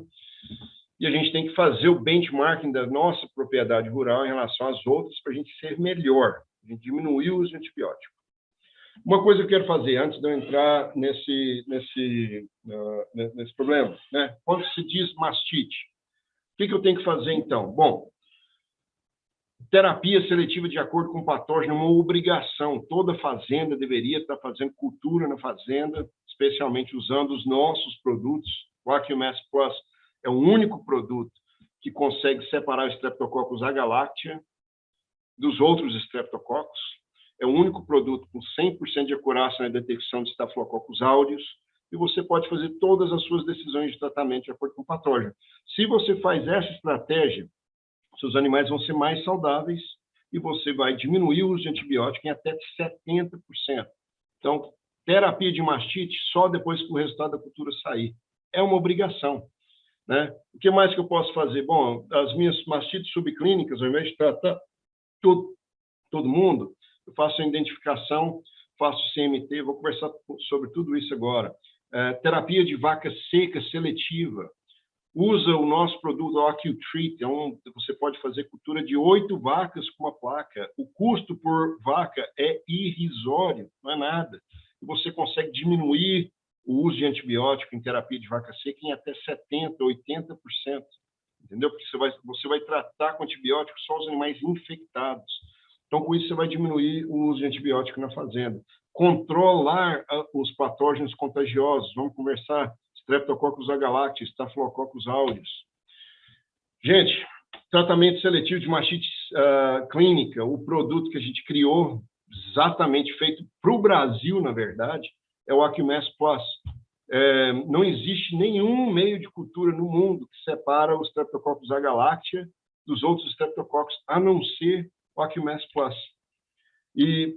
e a gente tem que fazer o benchmarking da nossa propriedade rural em relação às outras para a gente ser melhor, a gente diminuir o uso de antibiótico. Uma coisa que eu quero fazer antes de eu entrar nesse problema, né? Quando se diz mastite, o que eu tenho que fazer então? Bom, terapia seletiva de acordo com o patógeno é uma obrigação. Toda fazenda deveria estar fazendo cultura na fazenda, especialmente usando os nossos produtos. O AccuMass Plus é o único produto que consegue separar o Streptococcus agalactiae dos outros Streptococcus. É o único produto com 100% de acurácia na detecção de Staphylococcus aureus, e você pode fazer todas as suas decisões de tratamento de acordo com o patógeno. Se você faz essa estratégia, seus animais vão ser mais saudáveis e você vai diminuir o uso de antibiótico em até 70%. Então, terapia de mastite só depois que o resultado da cultura sair. É uma obrigação, né? O que mais que eu posso fazer? Bom, as minhas mastites subclínicas, ao invés de tratar todo mundo, eu faço a identificação, faço CMT, vou conversar sobre tudo isso agora. Terapia de vaca seca seletiva. Usa o nosso produto AccuTreat, você pode fazer cultura de 8 vacas com uma placa. O custo por vaca é irrisório, não é nada. E você consegue diminuir o uso de antibiótico em terapia de vaca seca em até 70%, 80%. Entendeu? Porque você vai tratar com antibiótico só os animais infectados. Então, com isso, você vai diminuir o uso de antibiótico na fazenda. Controlar os patógenos contagiosos. Vamos conversar. Streptococcus agalactiae, Staphylococcus aureus. Gente, tratamento seletivo de mastite clínica, o produto que a gente criou, exatamente feito para o Brasil, na verdade, é o AccuMass Plus. Não existe nenhum meio de cultura no mundo que separa o Streptococcus agalactiae dos outros Streptococcus, a não ser o AccuMass Plus. E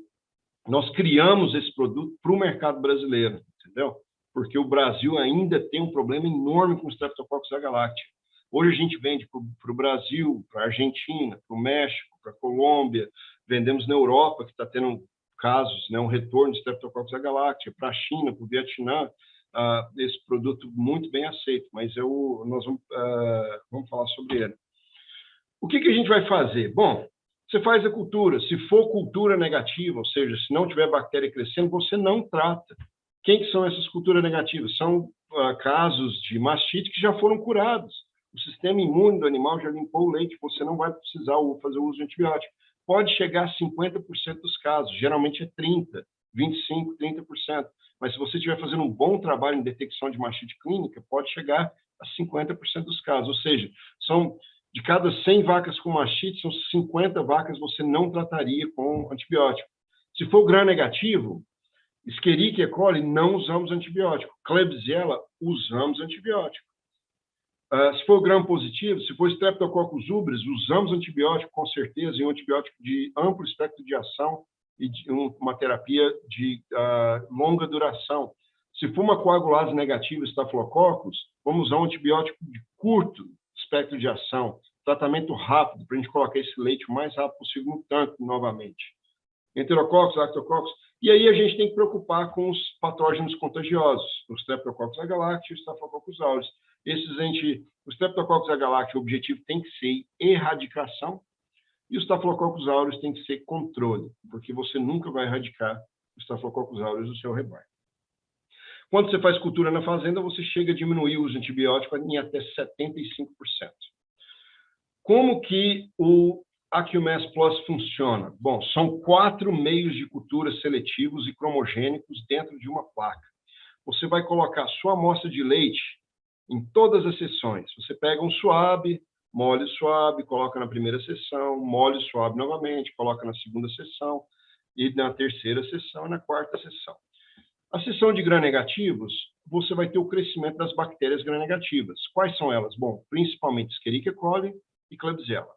nós criamos esse produto para o mercado brasileiro, entendeu? Porque o Brasil ainda tem um problema enorme com o Streptococcus agalactiae. Hoje a gente vende para o Brasil, para a Argentina, para o México, para a Colômbia, vendemos na Europa, que está tendo casos, né, um retorno de Streptococcus agalactiae, para a China, para o Vietnã, esse produto muito bem aceito, mas nós vamos falar sobre ele. O que a gente vai fazer? Bom, você faz a cultura. Se for cultura negativa, ou seja, se não tiver bactéria crescendo, você não trata. Quem que são essas culturas negativas? São casos de mastite que já foram curados. O sistema imune do animal já limpou o leite, você não vai precisar fazer o uso de antibiótico. Pode chegar a 50% dos casos, geralmente é 30%, 25%, 30%. Mas se você estiver fazendo um bom trabalho em detecção de mastite clínica, pode chegar a 50% dos casos. Ou seja, de cada 100 vacas com mastite, são 50 vacas você não trataria com antibiótico. Se for gram-negativo, Escherichia coli, não usamos antibiótico. Klebsiella, usamos antibiótico. Se for gram positivo, se for Streptococcus ubris, usamos antibiótico com certeza, e um antibiótico de amplo espectro de ação e de uma terapia de longa duração. Se for uma coagulase negativa, Staphylococcus, vamos usar um antibiótico de curto espectro de ação, tratamento rápido, para a gente colocar esse leite o mais rápido possível no tanque novamente. Enterococcus, Lactococcus, e aí a gente tem que preocupar com os patógenos contagiosos, os Streptococcus agalactiae e os Staphylococcus aureus. O Streptococcus agalactiae, o objetivo tem que ser erradicação, e os Staphylococcus aureus tem que ser controle, porque você nunca vai erradicar os Staphylococcus aureus do seu rebanho. Quando você faz cultura na fazenda, você chega a diminuir o uso de antibiótico em até 75%. Como que o AccuMass Plus funciona? Bom, são 4 meios de cultura seletivos e cromogênicos dentro de uma placa. Você vai colocar sua amostra de leite em todas as sessões. Você pega um suave, molha o suave, coloca na primeira sessão, molha o suave novamente, coloca na segunda sessão, e na terceira sessão e na quarta sessão. A sessão de gram-negativos, você vai ter o crescimento das bactérias gram-negativas. Quais são elas? Bom, principalmente Escherichia coli e Klebsiella.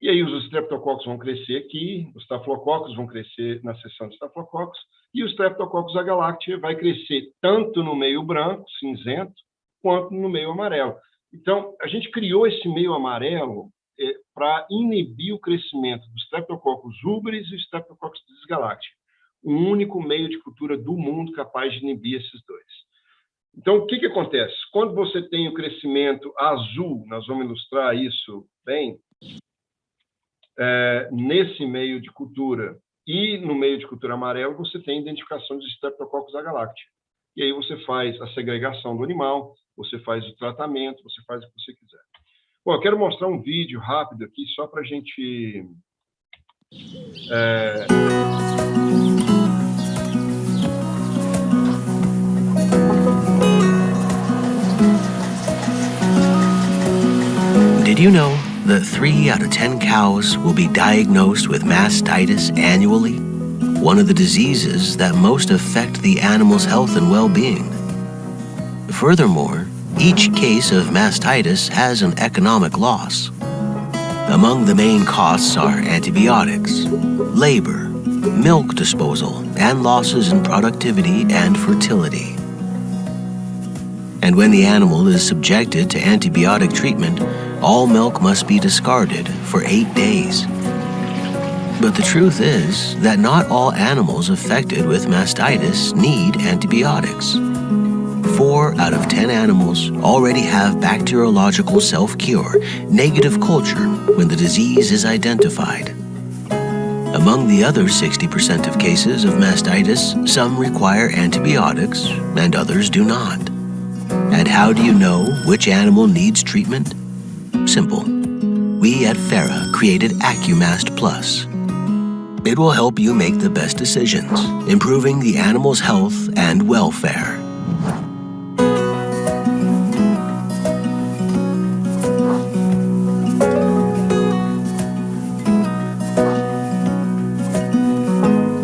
E aí os Streptococcus vão crescer aqui, os Staphylococcus vão crescer na seção de Staphylococcus, e o Streptococcus agalactiae vai crescer tanto no meio branco, cinzento, quanto no meio amarelo. Então, a gente criou esse meio amarelo para inibir o crescimento dos Streptococcus ubris e Streptococcus dysgalactiae, um único meio de cultura do mundo capaz de inibir esses dois. Então, o que acontece? Quando você tem o crescimento azul, nós vamos ilustrar isso bem, nesse meio de cultura e no meio de cultura amarelo, você tem identificação de Streptococcus agalactiae. E aí você faz a segregação do animal, você faz o tratamento, você faz o que você quiser. Bom, eu quero mostrar um vídeo rápido aqui, só para a gente... Did you know that 3 out of 10 cows will be diagnosed with mastitis annually? One of the diseases that most affect the animal's health and well-being. Furthermore, each case of mastitis has an economic loss. Among the main costs are antibiotics, labor, milk disposal, and losses in productivity and fertility. And when the animal is subjected to antibiotic treatment, all milk must be discarded for 8 days. But the truth is that not all animals affected with mastitis need antibiotics. 4 out of 10 animals already have bacteriological self-cure, negative culture, when the disease is identified. Among the other 60% of cases of mastitis, some require antibiotics and others do not. And how do you know which animal needs treatment? Simple. We at Farah created AccuMast Plus. It will help you make the best decisions, improving the animal's health and welfare.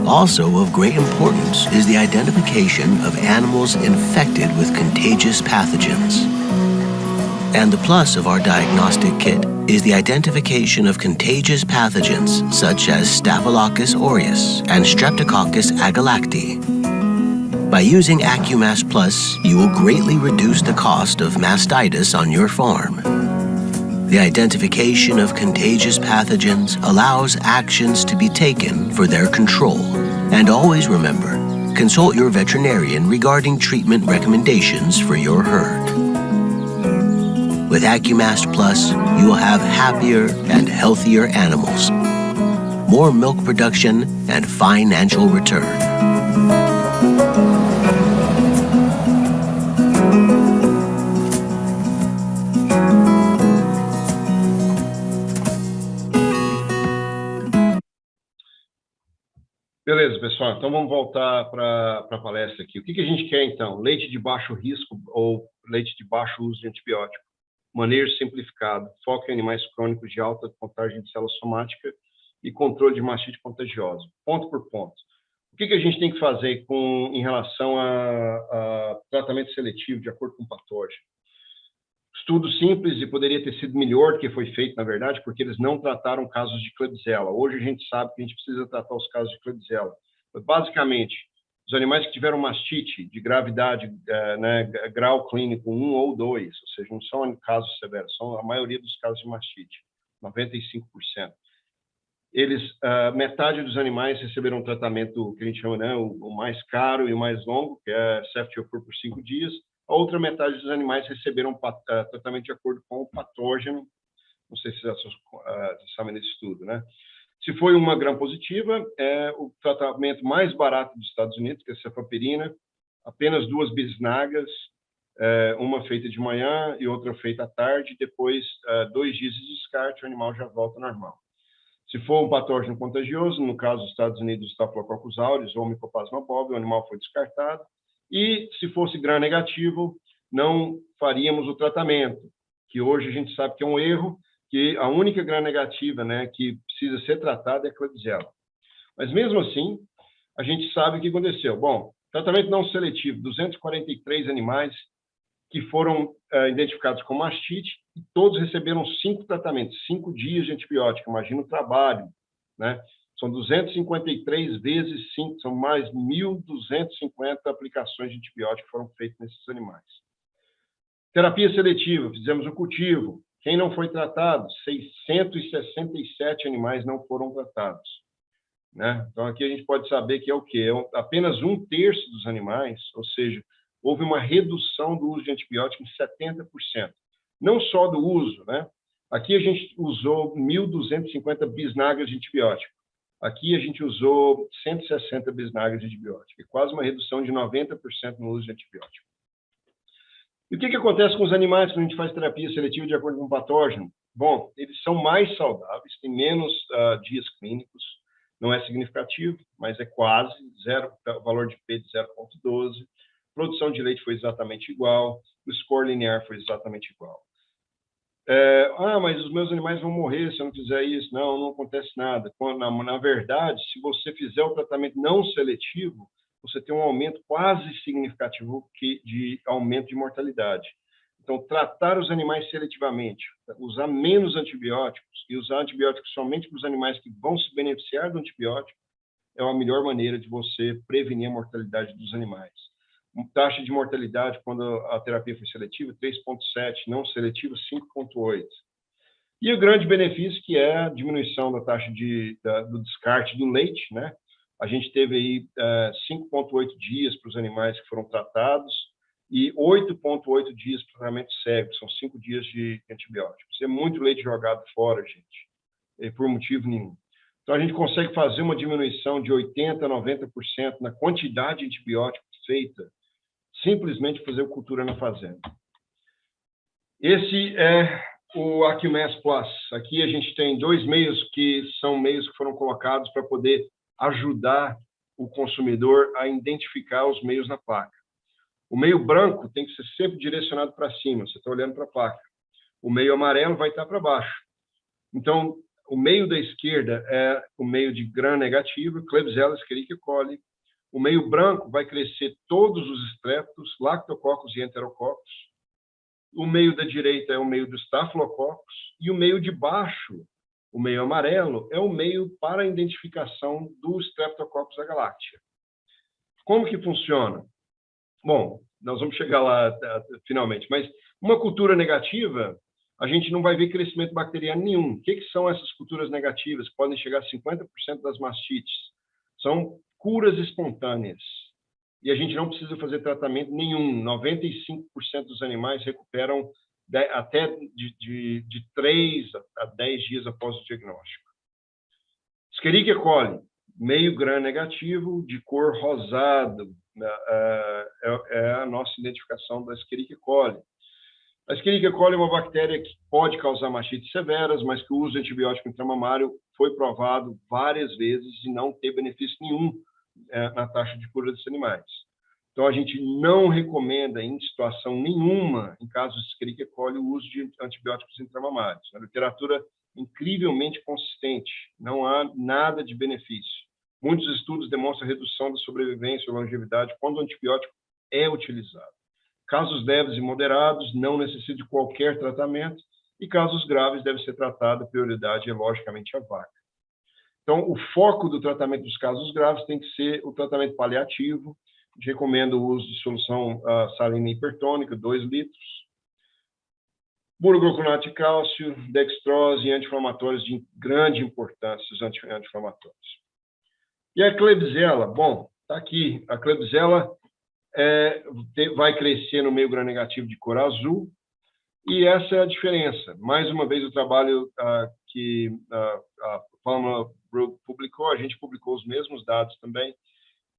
Also of great importance is the identification of animals infected with contagious pathogens. And the plus of our diagnostic kit is the identification of contagious pathogens such as Staphylococcus aureus and Streptococcus agalactiae. By using AccuMast Plus, you will greatly reduce the cost of mastitis on your farm. The identification of contagious pathogens allows actions to be taken for their control. And always remember, consult your veterinarian regarding treatment recommendations for your herd. With AccuMast Plus, you will have happier and healthier animals, more milk production, and financial return. Beleza, pessoal. Então, vamos voltar para a palestra aqui. O que a gente quer, então? Leite de baixo risco ou leite de baixo uso de antibiótico. Manejo simplificado. Foco em animais crônicos de alta contagem de célula somática e controle de mastite contagiosa. Ponto por ponto. O que a gente tem que fazer em relação a tratamento seletivo de acordo com o patógeno? Estudo simples e poderia ter sido melhor do que foi feito, na verdade, porque eles não trataram casos de Klebsiella. Hoje a gente sabe que a gente precisa tratar os casos de Klebsiella. Mas, basicamente, os animais que tiveram mastite de gravidade, né, grau clínico 1 ou 2, ou seja, não são casos severos, são a maioria dos casos de mastite, 95%. Eles, metade dos animais receberam um tratamento que a gente chama, né, o mais caro e o mais longo, que é ceftiofur por 5 dias. A outra metade dos animais receberam tratamento de acordo com o patógeno. Não sei se vocês sabem desse estudo, né? Se foi uma gram-positiva, é o tratamento mais barato dos Estados Unidos, que é a cefapirina, apenas 2 bisnagas, uma feita de manhã e outra feita à tarde, depois 2 dias de descarte, o animal já volta ao normal. Se for um patógeno contagioso, no caso dos Estados Unidos, Staphylococcus aureus ou Mycoplasma bovis, o animal foi descartado. E se fosse gram negativo, não faríamos o tratamento, que hoje a gente sabe que é um erro, que a única gram negativa, né, que precisa ser tratada é a Klebsiella. Mas mesmo assim, a gente sabe o que aconteceu. Bom, tratamento não seletivo, 243 animais que foram identificados com mastite, e todos receberam 5 tratamentos, 5 dias de antibiótico. Imagina o trabalho, né? São 253 vezes 5, são mais 1.250 aplicações de antibiótico que foram feitas nesses animais. Terapia seletiva, fizemos o cultivo. Quem não foi tratado? 667 animais não foram tratados, né? Então, aqui a gente pode saber que é o quê? É apenas 1/3 dos animais, ou seja, houve uma redução do uso de antibiótico em 70%. Não só do uso, né? Aqui a gente usou 1.250 bisnagas de antibiótico. Aqui a gente usou 160 bisnagas de antibiótico, quase uma redução de 90% no uso de antibiótico. E o que acontece com os animais quando a gente faz terapia seletiva de acordo com o patógeno? Bom, eles são mais saudáveis, têm menos dias clínicos, não é significativo, mas é quase, valor de P de 0,12, produção de leite foi exatamente igual, o score linear foi exatamente igual. Mas os meus animais vão morrer se eu não fizer isso. Não acontece nada. Na verdade, se você fizer o tratamento não seletivo, você tem um aumento quase significativo de aumento de mortalidade. Então, tratar os animais seletivamente, usar menos antibióticos e usar antibióticos somente para os animais que vão se beneficiar do antibiótico é a melhor maneira de você prevenir a mortalidade dos animais. Taxa de mortalidade, quando a terapia foi seletiva, 3,7, não seletiva, 5,8. E o grande benefício, que é a diminuição da taxa do descarte do leite, né? A gente teve aí 5,8 dias para os animais que foram tratados e 8,8 dias para o tratamento cego, são 5 dias de antibióticos. É muito leite jogado fora, gente, por motivo nenhum. Então, a gente consegue fazer uma diminuição de 80% a 90% na quantidade de antibiótico feita, simplesmente fazer cultura na fazenda. Esse é o AccuMass Plus. Aqui a gente tem 2 meios que são meios que foram colocados para poder ajudar o consumidor a identificar os meios na placa. O meio branco tem que ser sempre direcionado para cima, você está olhando para a placa. O meio amarelo vai estar para baixo. Então, o meio da esquerda é o meio de gram negativo, Klebsiella, Escherichia coli. O meio branco vai crescer todos os estreptos, lactococcus e enterococcus. O meio da direita é o meio do Staphylococcus. E o meio de baixo, o meio amarelo, é o meio para a identificação do Streptococcus agalactiae. Como que funciona? Bom, nós vamos chegar lá finalmente, mas uma cultura negativa, a gente não vai ver crescimento bacteriano nenhum. O que são essas culturas negativas? Podem chegar a 50% das mastites. São curas espontâneas. E a gente não precisa fazer tratamento nenhum. 95% dos animais recuperam até de 3 a 10 dias após o diagnóstico. Escherichia coli, meio gram negativo, de cor rosado, é a nossa identificação da Escherichia coli. A Escherichia coli é uma bactéria que pode causar mastites severas, mas que o uso de antibiótico intramamário foi provado várias vezes e não ter benefício nenhum na taxa de cura dos animais. Então, a gente não recomenda, em situação nenhuma, em casos de Escherichia coli, o uso de antibióticos intramamários. A literatura é incrivelmente consistente, não há nada de benefício. Muitos estudos demonstram redução da sobrevivência ou longevidade quando o antibiótico é utilizado. Casos leves e moderados não necessitam de qualquer tratamento e casos graves devem ser tratados, a prioridade é, logicamente, a vaca. Então, o foco do tratamento dos casos graves tem que ser o tratamento paliativo. A gente recomenda o uso de solução salina hipertônica, 2 litros. Burogluconato de cálcio, dextrose e anti-inflamatórios de grande importância, os anti-inflamatórios. E a Klebsiella? Bom, está aqui. A Klebsiella vai crescer no meio gram-negativo de cor azul, e essa é a diferença. Mais uma vez, o trabalho que a Pamela publicou, a gente publicou os mesmos dados também.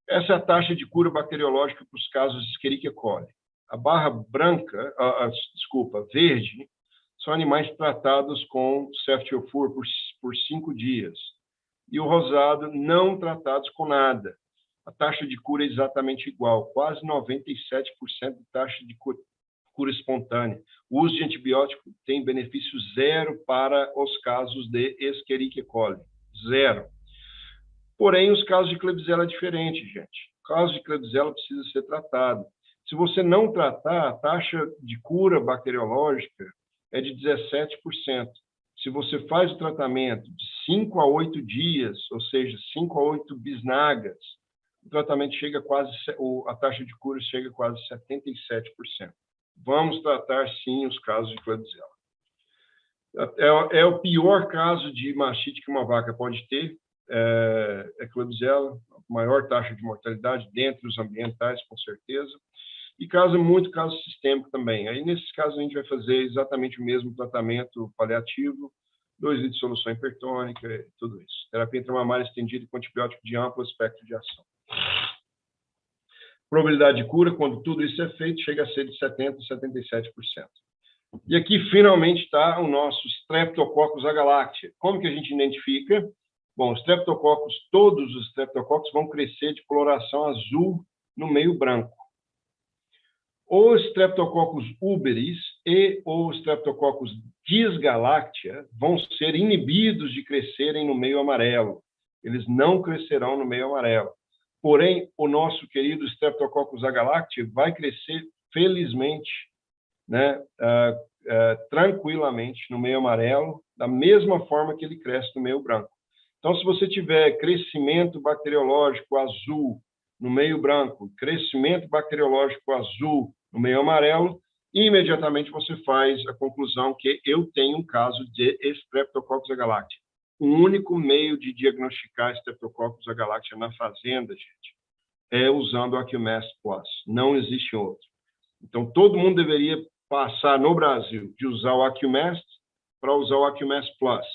Essa é a taxa de cura bacteriológica para os casos de Escherichia coli. A barra branca, verde, são animais tratados com ceftiofur por 5 dias. E o rosado, não tratados com nada. A taxa de cura é exatamente igual, quase 97% de taxa de cura espontânea. O uso de antibiótico tem benefício zero para os casos de Escherichia coli. Zero. Porém, os casos de Klebsiella é diferente, gente. O caso de Klebsiella precisa ser tratado. Se você não tratar, a taxa de cura bacteriológica é de 17%. Se você faz o tratamento de 5 a 8 dias, ou seja, 5 a 8 bisnagas, o tratamento chega quase, a taxa de cura chega a quase 77%. Vamos tratar, sim, os casos de Klebsiella. É o pior caso de mastite que uma vaca pode ter, é Klebsiella, a maior taxa de mortalidade dentre os ambientais, com certeza, e muito caso sistêmico também. Aí, nesses casos, a gente vai fazer exatamente o mesmo tratamento paliativo, 2 litros de solução hipertônica, tudo isso. Terapia intramamária estendida com antibiótico de amplo espectro de ação. Probabilidade de cura, quando tudo isso é feito, chega a ser de 70% a 77%. E aqui, finalmente, está o nosso Streptococcus agalactiae. Como que a gente identifica? Bom, todos os Streptococcus vão crescer de coloração azul no meio branco. O Streptococcus uberis e o Streptococcus dysgalactia vão ser inibidos de crescerem no meio amarelo. Eles não crescerão no meio amarelo. Porém, o nosso querido Streptococcus agalactiae vai crescer, felizmente, né, tranquilamente no meio amarelo, da mesma forma que ele cresce no meio branco. Então, se você tiver crescimento bacteriológico azul no meio branco, crescimento bacteriológico azul no meio amarelo, imediatamente você faz a conclusão que eu tenho um caso de Streptococcus agalactiae. O único meio de diagnosticar Streptococcus agalactiae na fazenda, gente, é usando o AccuMass Plus. Não existe outro. Então, todo mundo deveria passar no Brasil de usar o AccuMass para usar o AccuMass Plus,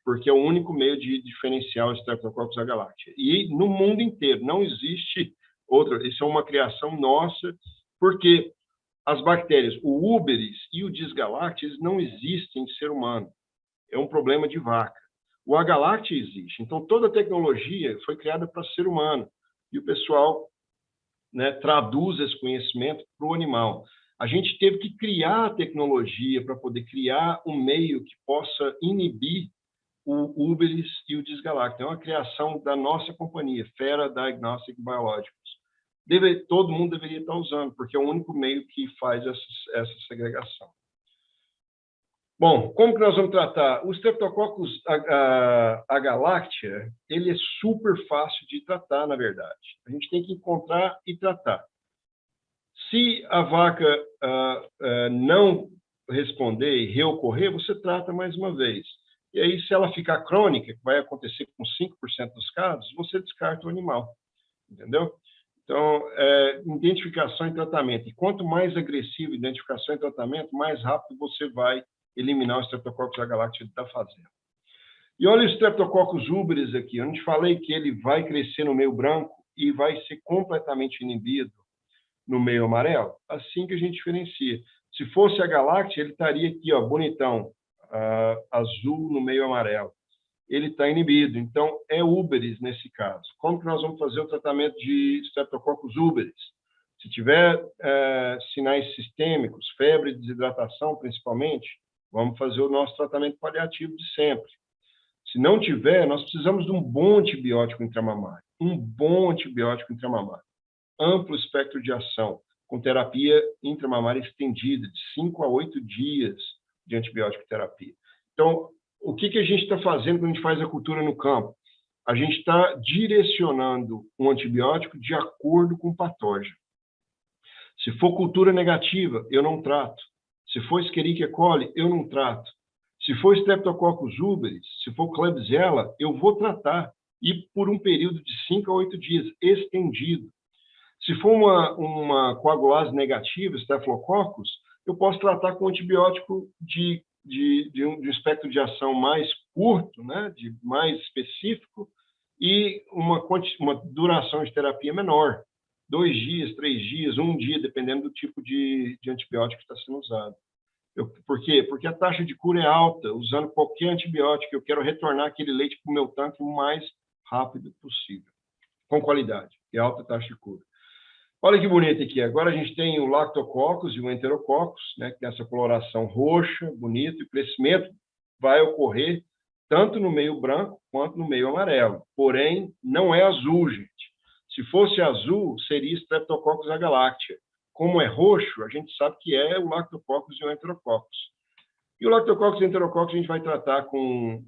porque é o único meio de diferenciar o Streptococcus agalactiae. E no mundo inteiro não existe outra. Isso é uma criação nossa, porque as bactérias, o uberis e o dysgalactia, eles não existem em ser humano. É um problema de vaca. O agalactia existe. Então, toda a tecnologia foi criada para ser humano. E o pessoal, né, traduz esse conhecimento para o animal. A gente teve que criar a tecnologia para poder criar um meio que possa inibir o uberis e o dysgalactia. É uma criação da nossa companhia, Fera Diagnostic Biologicals. Todo mundo deveria estar usando, porque é o único meio que faz essa segregação. Bom, como que nós vamos tratar? O Streptococcus agalactiae, ele é super fácil de tratar, na verdade. A gente tem que encontrar e tratar. Se a vaca não responder e reocorrer, você trata mais uma vez. E aí, se ela ficar crônica, que vai acontecer com 5% dos casos, você descarta o animal. Entendeu? Então, identificação e tratamento. E quanto mais agressivo identificação e tratamento, mais rápido você vai eliminar o Streptococcus agalactiae da fazenda. E olha o Streptococcus uberis aqui. Eu te falei que ele vai crescer no meio branco e vai ser completamente inibido no meio amarelo. Assim que a gente diferencia. Se fosse a galáctea, ele estaria aqui, ó, bonitão, azul no meio amarelo. Ele está inibido. Então, é uberis nesse caso. Como que nós vamos fazer o tratamento de Streptococcus uberis? Se tiver sinais sistêmicos, febre, desidratação, principalmente, vamos fazer o nosso tratamento paliativo de sempre. Se não tiver, nós precisamos de um bom antibiótico intramamário. Um bom antibiótico intramamário. Amplo espectro de ação. com terapia intramamária estendida, de 5 a 8 dias de antibiótico terapia. Então, o que a gente está fazendo quando a gente faz a cultura no campo? A gente está direcionando um antibiótico de acordo com o patógeno. Se for cultura negativa, eu não trato. Se for Escherichia coli, eu não trato. Se for Streptococcus uberis, se for Klebsiella, eu vou tratar. E por um período de 5 a 8 dias, estendido. Se for uma coagulase negativa, Staphylococcus, eu posso tratar com antibiótico de um espectro de ação mais curto, né, mais específico, e uma duração de terapia menor. 2 dias, 3 dias, 1 dia, dependendo do tipo de antibiótico que está sendo usado. Por quê? Porque a taxa de cura é alta. Usando qualquer antibiótico, eu quero retornar aquele leite para o meu tanque o mais rápido possível, com qualidade e alta taxa de cura. Olha que bonito aqui. Agora a gente tem o Lactococcus e o Enterococcus, né, que tem essa coloração roxa, bonita, e o crescimento vai ocorrer tanto no meio branco quanto no meio amarelo. Porém, não é azul, gente. Se fosse azul, seria Streptococcus agalactiae. Como é roxo, a gente sabe que é o Lactococcus e o Enterococcus. E o Lactococcus e o Enterococcus a gente vai tratar com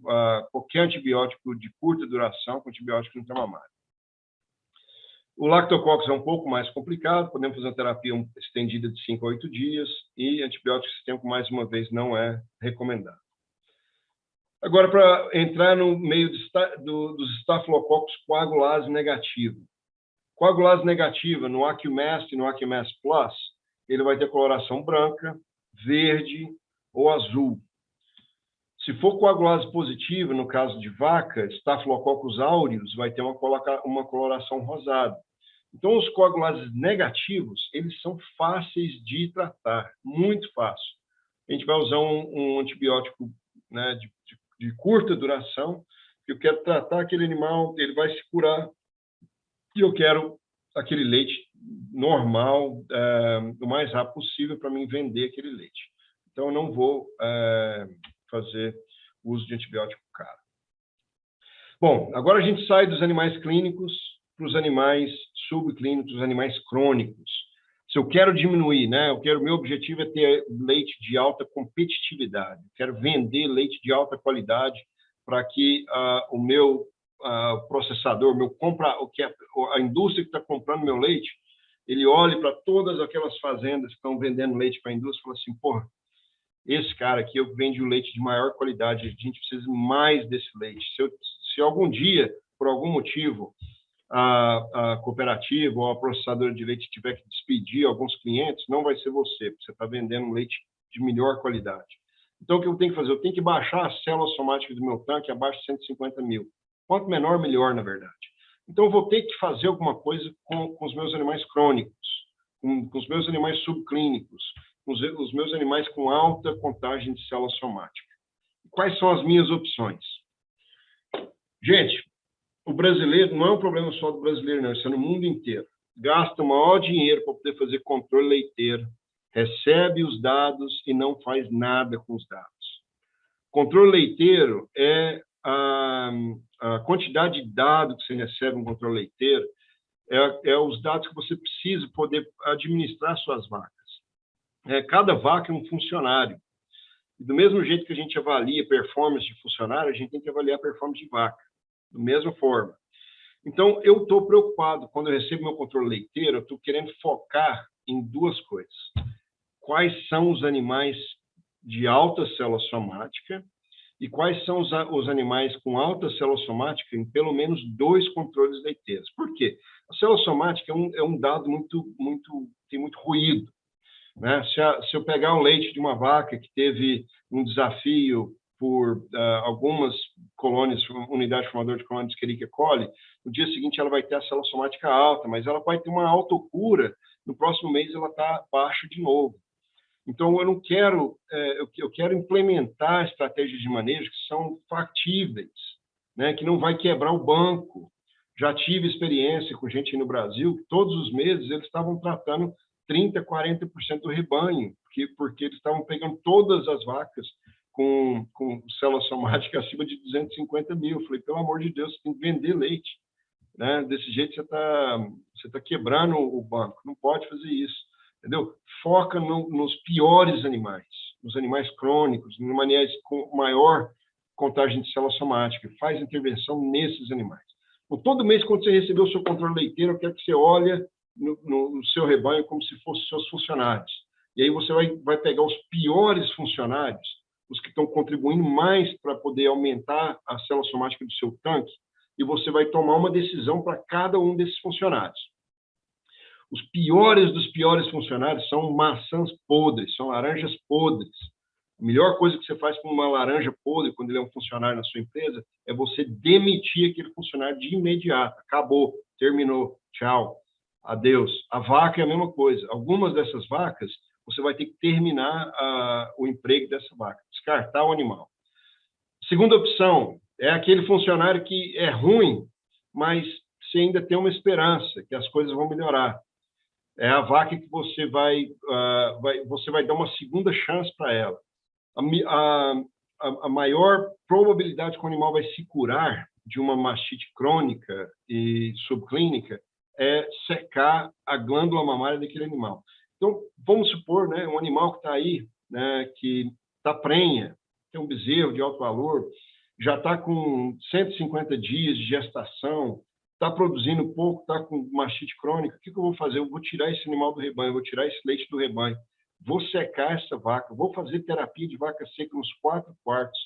qualquer antibiótico de curta duração, com antibiótico intramamário. O Lactococcus é um pouco mais complicado, podemos fazer uma terapia estendida de 5 a 8 dias, e antibiótico sistêmico, mais uma vez, não é recomendado. Agora, para entrar no meio dos Staphylococcus coagulase negativo. Coagulase negativa no AcQMast e no AcQMast Plus, ele vai ter coloração branca, verde ou azul. Se for coagulase positiva, no caso de vaca, Staphylococcus aureus vai ter uma coloração rosada. Então, os coagulases negativos, eles são fáceis de tratar, muito fácil. A gente vai usar um antibiótico, né, de curta duração, que eu quero tratar aquele animal, ele vai se curar, e eu quero aquele leite normal, o mais rápido possível para mim vender aquele leite. Então, eu não vou fazer uso de antibiótico caro. Bom, agora a gente sai dos animais clínicos para os animais subclínicos, os animais crônicos. Se eu quero diminuir, né, meu objetivo é ter leite de alta competitividade. Eu quero vender leite de alta qualidade para que o meu processador, a indústria que está comprando meu leite, ele olhe para todas aquelas fazendas que estão vendendo leite para a indústria e fala assim, porra, esse cara aqui vende o leite de maior qualidade, a gente precisa mais desse leite. Se algum dia, por algum motivo, a cooperativa ou a processadora de leite tiver que despedir alguns clientes, não vai ser você, porque você está vendendo leite de melhor qualidade. Então, o que eu tenho que fazer? Eu tenho que baixar a célula somática do meu tanque abaixo de 150 mil. Quanto menor, melhor, na verdade. Então, eu vou ter que fazer alguma coisa com os meus animais crônicos, com os meus animais subclínicos, com os meus animais com alta contagem de célula somática. Quais são as minhas opções? Gente, o brasileiro, não é um problema só do brasileiro, não, isso é no mundo inteiro. Gasta o maior dinheiro para poder fazer controle leiteiro, recebe os dados e não faz nada com os dados. Controle leiteiro é a quantidade de dados que você recebe no controle leiteiro, é os dados que você precisa poder administrar suas vacas. Cada vaca é um funcionário. E do mesmo jeito que a gente avalia performance de funcionário, a gente tem que avaliar performance de vaca, da mesma forma. Então, eu estou preocupado, quando eu recebo meu controle leiteiro, eu estou querendo focar em duas coisas. Quais são os animais de alta célula somática e quais são os animais com alta célula somática em pelo menos 2 controles leiteiros. Por quê? A célula somática é um dado tem muito ruído. Né? Se eu pegar um leite de uma vaca que teve um desafio por algumas colônias, unidade formadora de colônias de Escherichia coli, no dia seguinte ela vai ter a célula somática alta, mas ela vai ter uma autocura, no próximo mês ela está baixa de novo. Então, eu não quero, eu quero implementar estratégias de manejo que são factíveis, né? Que não vai quebrar o banco. Já tive experiência com gente no Brasil, que todos os meses eles estavam tratando 30%, 40% do rebanho, porque eles estavam pegando todas as vacas com célula somática acima de 250 mil. Eu falei, pelo amor de Deus, você tem que vender leite. Né? Desse jeito você tá quebrando o banco, não pode fazer isso. entendeu? Foca nos piores animais, nos animais crônicos, nos animais com maior contagem de célula somática, faz intervenção nesses animais. Então, todo mês, quando você receber o seu controle leiteiro, eu quero que você olhe no seu rebanho como se fossem seus funcionários. E aí você vai pegar os piores funcionários, os que estão contribuindo mais para poder aumentar a célula somática do seu tanque, e você vai tomar uma decisão para cada um desses funcionários. Os piores dos piores funcionários são maçãs podres, são laranjas podres. A melhor coisa que você faz com uma laranja podre, quando ele é um funcionário na sua empresa, é você demitir aquele funcionário de imediato. Acabou, terminou, tchau, adeus. A vaca é a mesma coisa. Algumas dessas vacas, você vai ter que terminar o emprego dessa vaca, descartar o animal. Segunda opção é aquele funcionário que é ruim, mas você ainda tem uma esperança que as coisas vão melhorar. É a vaca que você vai dar uma segunda chance para ela. A maior probabilidade que o animal vai se curar de uma mastite crônica e subclínica é secar a glândula mamária daquele animal. Então, vamos supor, né, um animal que está aí, né, que está prenha, tem um bezerro de alto valor, já está com 150 dias de gestação, está produzindo pouco, está com mastite crônica, o que eu vou fazer? Eu vou tirar esse animal do rebanho, vou tirar esse leite do rebanho, vou secar essa vaca, vou fazer terapia de vaca seca nos 4 quartos,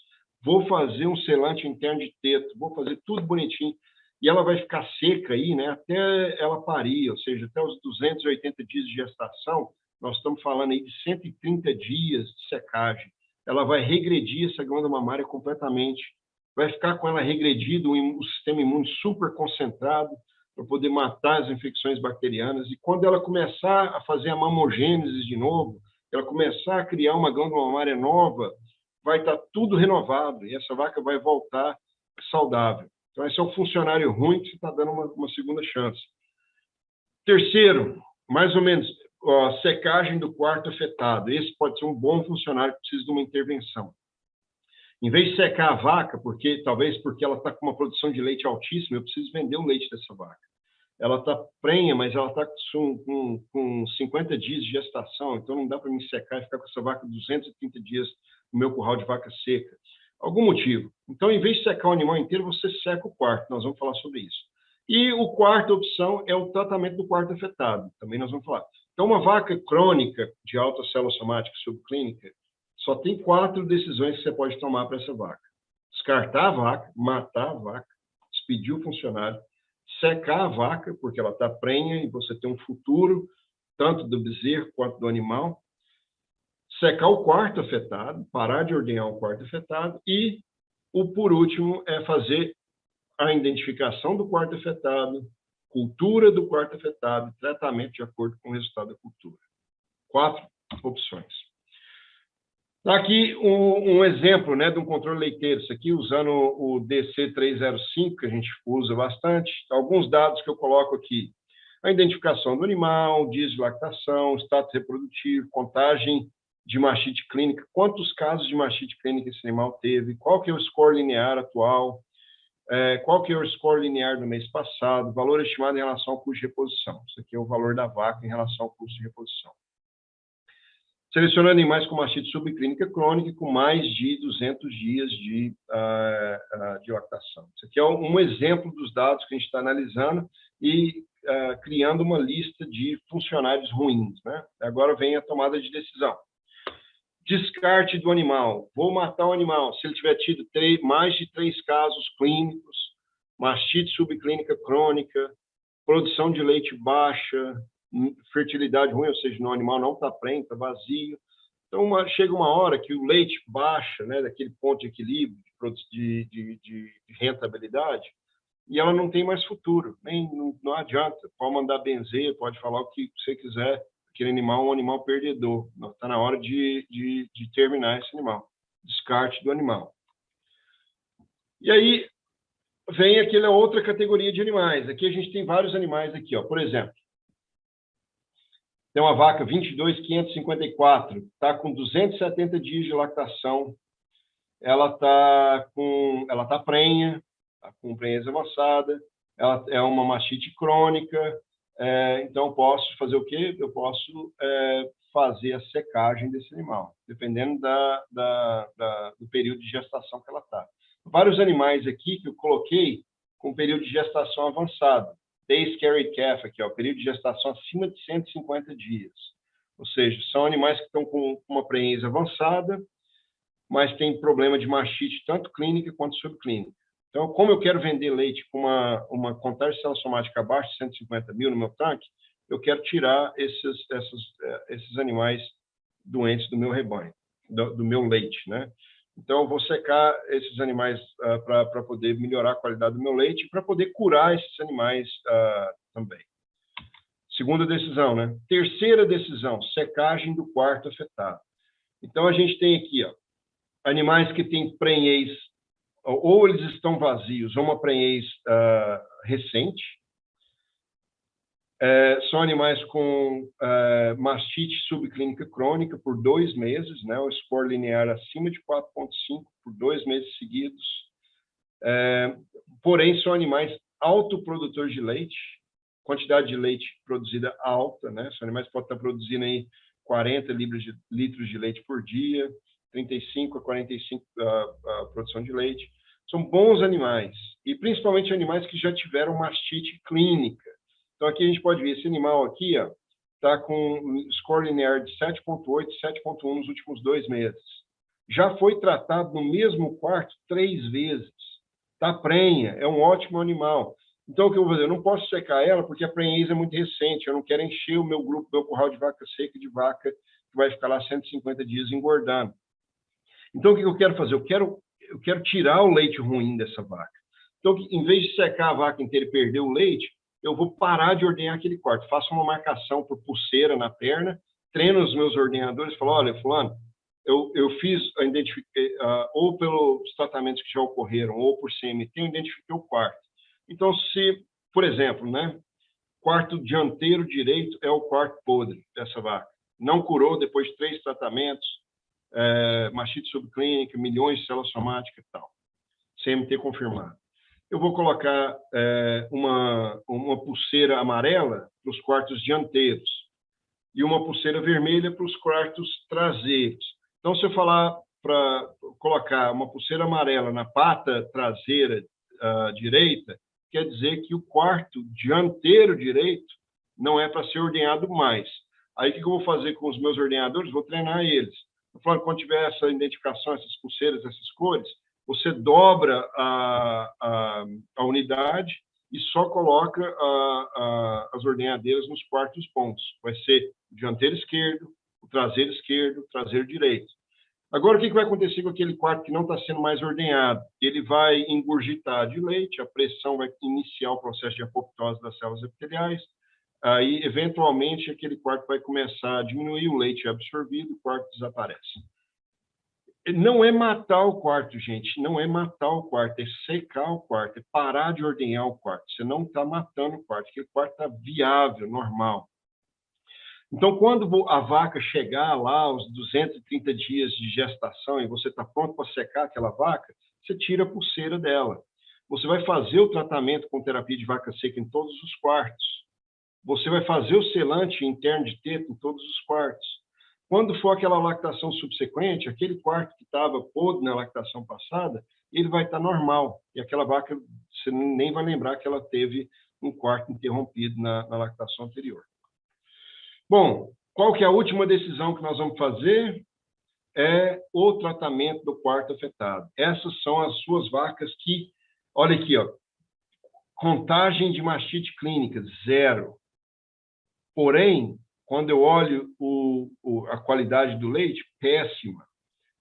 vou fazer um selante interno de teto, vou fazer tudo bonitinho, e ela vai ficar seca aí, né, até ela parir, ou seja, até os 280 dias de gestação, nós estamos falando aí de 130 dias de secagem. Ela vai regredir essa glândula mamária completamente, vai ficar com ela regredido, o sistema imune super concentrado, para poder matar as infecções bacterianas, e quando ela começar a fazer a mamogênese de novo, ela começar a criar uma glândula mamária nova, vai estar tudo renovado, e essa vaca vai voltar saudável. Então, esse é um funcionário ruim que você está dando uma segunda chance. Terceiro, mais ou menos, secagem do quarto afetado. Esse pode ser um bom funcionário que precisa de uma intervenção. Em vez de secar a vaca, talvez porque ela está com uma produção de leite altíssima, eu preciso vender o leite dessa vaca. Ela está prenha, mas ela está com 50 dias de gestação, então não dá para me secar e ficar com essa vaca 230 dias no meu curral de vaca seca. Algum motivo. Então, em vez de secar o animal inteiro, você seca o quarto. Nós vamos falar sobre isso. E a quarta opção é o tratamento do quarto afetado. Também nós vamos falar. Então, uma vaca crônica de alta célula somática subclínica, só tem 4 decisões que você pode tomar para essa vaca. Descartar a vaca, matar a vaca, despedir o funcionário, secar a vaca, porque ela está prenha e você tem um futuro, tanto do bezerro quanto do animal, secar o quarto afetado, parar de ordenhar o quarto afetado e, por último, é fazer a identificação do quarto afetado, cultura do quarto afetado e tratamento de acordo com o resultado da cultura. 4 opções. Aqui um exemplo, né, de um controle leiteiro. Isso aqui usando o DC305, que a gente usa bastante. Alguns dados que eu coloco aqui. A identificação do animal, dias de lactação, status reprodutivo, contagem de mastite clínica, quantos casos de mastite clínica esse animal teve, qual que é o score linear atual, qual que é o score linear do mês passado, valor estimado em relação ao custo de reposição. Isso aqui é o valor da vaca em relação ao custo de reposição. Selecionando animais com mastite subclínica crônica e com mais de 200 dias de lactação. Isso aqui é um exemplo dos dados que a gente está analisando e criando uma lista de funcionários ruins, né? Agora vem a tomada de decisão. Descarte do animal. Vou matar o animal se ele tiver tido mais de 3 casos clínicos, mastite subclínica crônica, produção de leite baixa, fertilidade ruim, ou seja, o animal não está prenho, está vazio. Então, chega uma hora que o leite baixa, né, daquele ponto de equilíbrio, de rentabilidade, e ela não tem mais futuro. Não adianta. Pode mandar benzer, pode falar o que você quiser. Aquele animal é um animal perdedor. Está na hora de terminar esse animal. Descarte do animal. E aí vem aquela outra categoria de animais. Aqui a gente tem vários animais aqui, ó. Por exemplo, tem uma vaca 22.554, está com 270 dias de lactação. Ela tá prenha, está com prenhez avançada. Ela é uma mastite crônica. Então, eu posso fazer o quê? Eu posso fazer a secagem desse animal, dependendo do período de gestação que ela está. Vários animais aqui que eu coloquei com período de gestação avançado. Days carried calf, aqui, ó, período de gestação acima de 150 dias. Ou seja, são animais que estão com uma prenhez avançada, mas tem problema de mastite, tanto clínica quanto subclínica. Então, como eu quero vender leite com uma contagem de célula somática abaixo de 150 mil no meu tanque, eu quero tirar esses animais doentes do meu rebanho, do meu leite, né? Então, eu vou secar esses animais para poder melhorar a qualidade do meu leite e para poder curar esses animais também. Segunda decisão, né? Terceira decisão, secagem do quarto afetado. Então, a gente tem aqui, ó, animais que têm prenhez, ou eles estão vazios, ou uma prenhez recente. São animais com mastite subclínica crônica por 2 meses, né? O score linear acima de 4,5 por 2 meses seguidos. Porém, são animais autoprodutores de leite, quantidade de leite produzida alta, né? São animais que podem estar produzindo aí 40 litros de leite por dia, 35 a 45 produção de leite. São bons animais, e principalmente animais que já tiveram mastite clínica. Então, aqui a gente pode ver, esse animal aqui está com score linear de 7,8 e 7,1 nos últimos 2 meses. Já foi tratado no mesmo quarto 3 vezes. Está prenha, é um ótimo animal. Então, o que eu vou fazer? Eu não posso secar ela porque a prenhez é muito recente. Eu não quero encher o meu grupo, meu curral de vaca seca de vaca que vai ficar lá 150 dias engordando. Então, o que eu quero fazer? Eu quero tirar o leite ruim dessa vaca. Então, em vez de secar a vaca inteira e perder o leite, eu vou parar de ordenhar aquele quarto. Faço uma marcação por pulseira na perna, treino os meus ordenhadores, falo, olha, fulano, eu fiz, ou pelos tratamentos que já ocorreram, ou por CMT, eu identifiquei o quarto. Então, se, por exemplo, né, quarto dianteiro direito é o quarto podre dessa vaca. Não curou depois de 3 tratamentos, mastite subclínica, milhões de células somáticas e tal. CMT confirmado. Eu vou colocar uma pulseira amarela para os quartos dianteiros e uma pulseira vermelha para os quartos traseiros. Então, se eu falar para colocar uma pulseira amarela na pata traseira direita, quer dizer que o quarto dianteiro direito não é para ser ordenhado mais. Aí, o que eu vou fazer com os meus ordenhadores? Vou treinar eles. Quando tiver essa identificação, essas pulseiras, essas cores, você dobra a unidade e só coloca as ordenhadeiras nos quartos pontos. Vai ser o dianteiro esquerdo, o traseiro direito. Agora, o que vai acontecer com aquele quarto que não está sendo mais ordenhado? Ele vai engurgitar de leite, a pressão vai iniciar o processo de apoptose das células epiteliais, aí, eventualmente, aquele quarto vai começar a diminuir, o leite é absorvido, o quarto desaparece. Não é matar o quarto, gente, não é matar o quarto, é secar o quarto, é parar de ordenhar o quarto. Você não está matando o quarto, aquele quarto está viável, normal. Então, quando a vaca chegar lá aos 230 dias de gestação e você está pronto para secar aquela vaca, você tira a pulseira dela. Você vai fazer o tratamento com terapia de vaca seca em todos os quartos. Você vai fazer o selante interno de teto em todos os quartos. Quando for aquela lactação subsequente, aquele quarto que estava podre na lactação passada, ele vai estar normal. E aquela vaca, você nem vai lembrar que ela teve um quarto interrompido na lactação anterior. Bom, qual que é a última decisão que nós vamos fazer? É o tratamento do quarto afetado. Essas são as suas vacas que, olha aqui, ó, contagem de mastite clínica, 0. Porém, quando eu olho a qualidade do leite, péssima.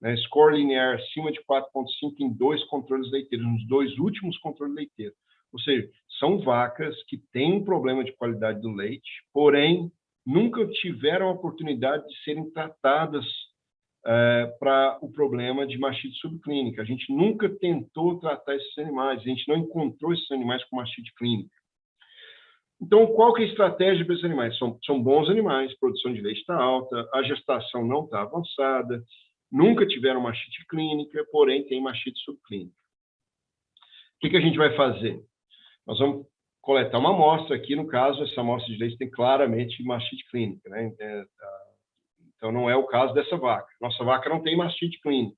Né? Score linear acima de 4,5 em 2 controles leiteiros, nos 2 últimos controles leiteiros. Ou seja, são vacas que têm um problema de qualidade do leite, porém, nunca tiveram a oportunidade de serem tratadas para o problema de mastite subclínica. A gente nunca tentou tratar esses animais, a gente não encontrou esses animais com mastite clínica. Então, qual que é a estratégia para esses animais? São bons animais, a produção de leite está alta, a gestação não está avançada, nunca tiveram mastite clínica, porém tem mastite subclínica. O que a gente vai fazer? Nós vamos coletar uma amostra. Aqui, no caso, essa amostra de leite tem claramente mastite clínica, né? Então, não é o caso dessa vaca. Nossa vaca não tem mastite clínica,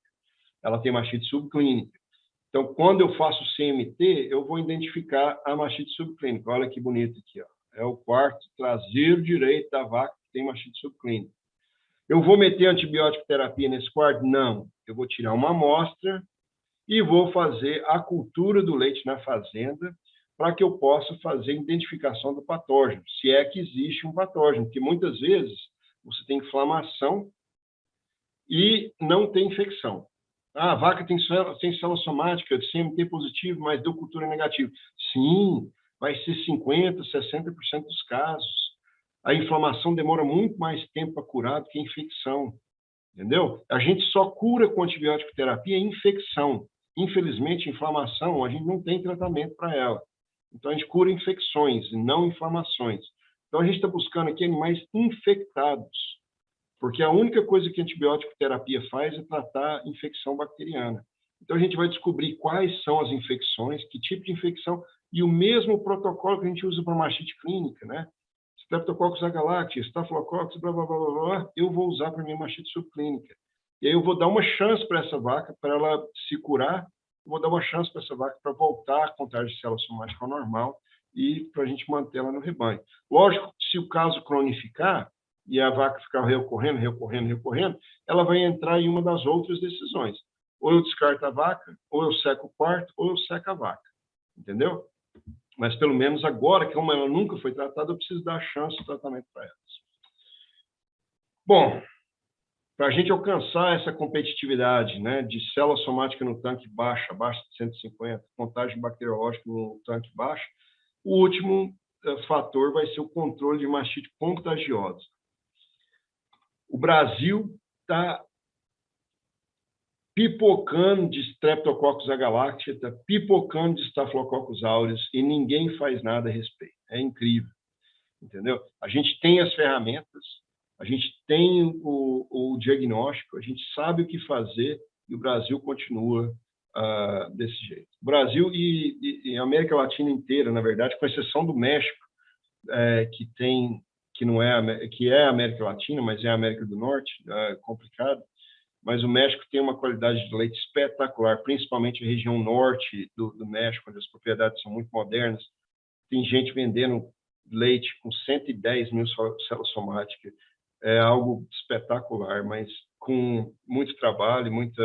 ela tem mastite subclínica. Então, quando eu faço CMT, eu vou identificar a mastite subclínica. Olha que bonito aqui, ó. É o quarto traseiro direito da vaca que tem mastite subclínica. Eu vou meter antibiótico terapia nesse quarto? Não. Eu vou tirar uma amostra e vou fazer a cultura do leite na fazenda para que eu possa fazer a identificação do patógeno, se é que existe um patógeno, porque muitas vezes você tem inflamação e não tem infecção. Ah, a vaca tem célula somática, CMT positivo, mas deu cultura negativa. Sim, vai ser 50%, 60% dos casos. A inflamação demora muito mais tempo para curar do que a infecção, entendeu? A gente só cura com antibiótico terapia a infecção. Infelizmente, inflamação, a gente não tem tratamento para ela. Então, a gente cura infecções e não inflamações. Então, a gente está buscando aqui animais infectados, porque a única coisa que a antibiótico terapia faz é tratar infecção bacteriana. Então, a gente vai descobrir quais são as infecções, que tipo de infecção, e o mesmo protocolo que a gente usa para mastite clínica, né? Streptococcus agalactiae, Staphylococcus, blá, blá, blá, blá, blá, eu vou usar para minha mastite subclínica. E aí eu vou dar uma chance para essa vaca, para ela se curar, eu vou dar uma chance para essa vaca para voltar a contagem de célula somática ao normal e para a gente manter ela no rebanho. Lógico, se o caso cronificar, e a vaca ficar recorrendo, ela vai entrar em uma das outras decisões. Ou eu descarto a vaca, ou eu seco o quarto, ou eu seco a vaca. Entendeu? Mas, pelo menos agora, como ela nunca foi tratada, eu preciso dar a chance de tratamento para elas. Bom, para a gente alcançar essa competitividade, né, de célula somática no tanque baixa, abaixo de 150, contagem bacteriológica no tanque baixa, o último fator vai ser o controle de mastite contagiosa. O Brasil está pipocando de Streptococcus agalactiae, está pipocando de Staphylococcus aureus e ninguém faz nada a respeito. É incrível, entendeu? A gente tem as ferramentas, a gente tem o diagnóstico, a gente sabe o que fazer e o Brasil continua desse jeito. O Brasil e a América Latina inteira, na verdade, com exceção do México, que é a América Latina, mas é a América do Norte, é complicado, mas o México tem uma qualidade de leite espetacular, principalmente a região norte do México, onde as propriedades são muito modernas. Tem gente vendendo leite com 110 mil células somáticas. É algo espetacular, mas com muito trabalho e muito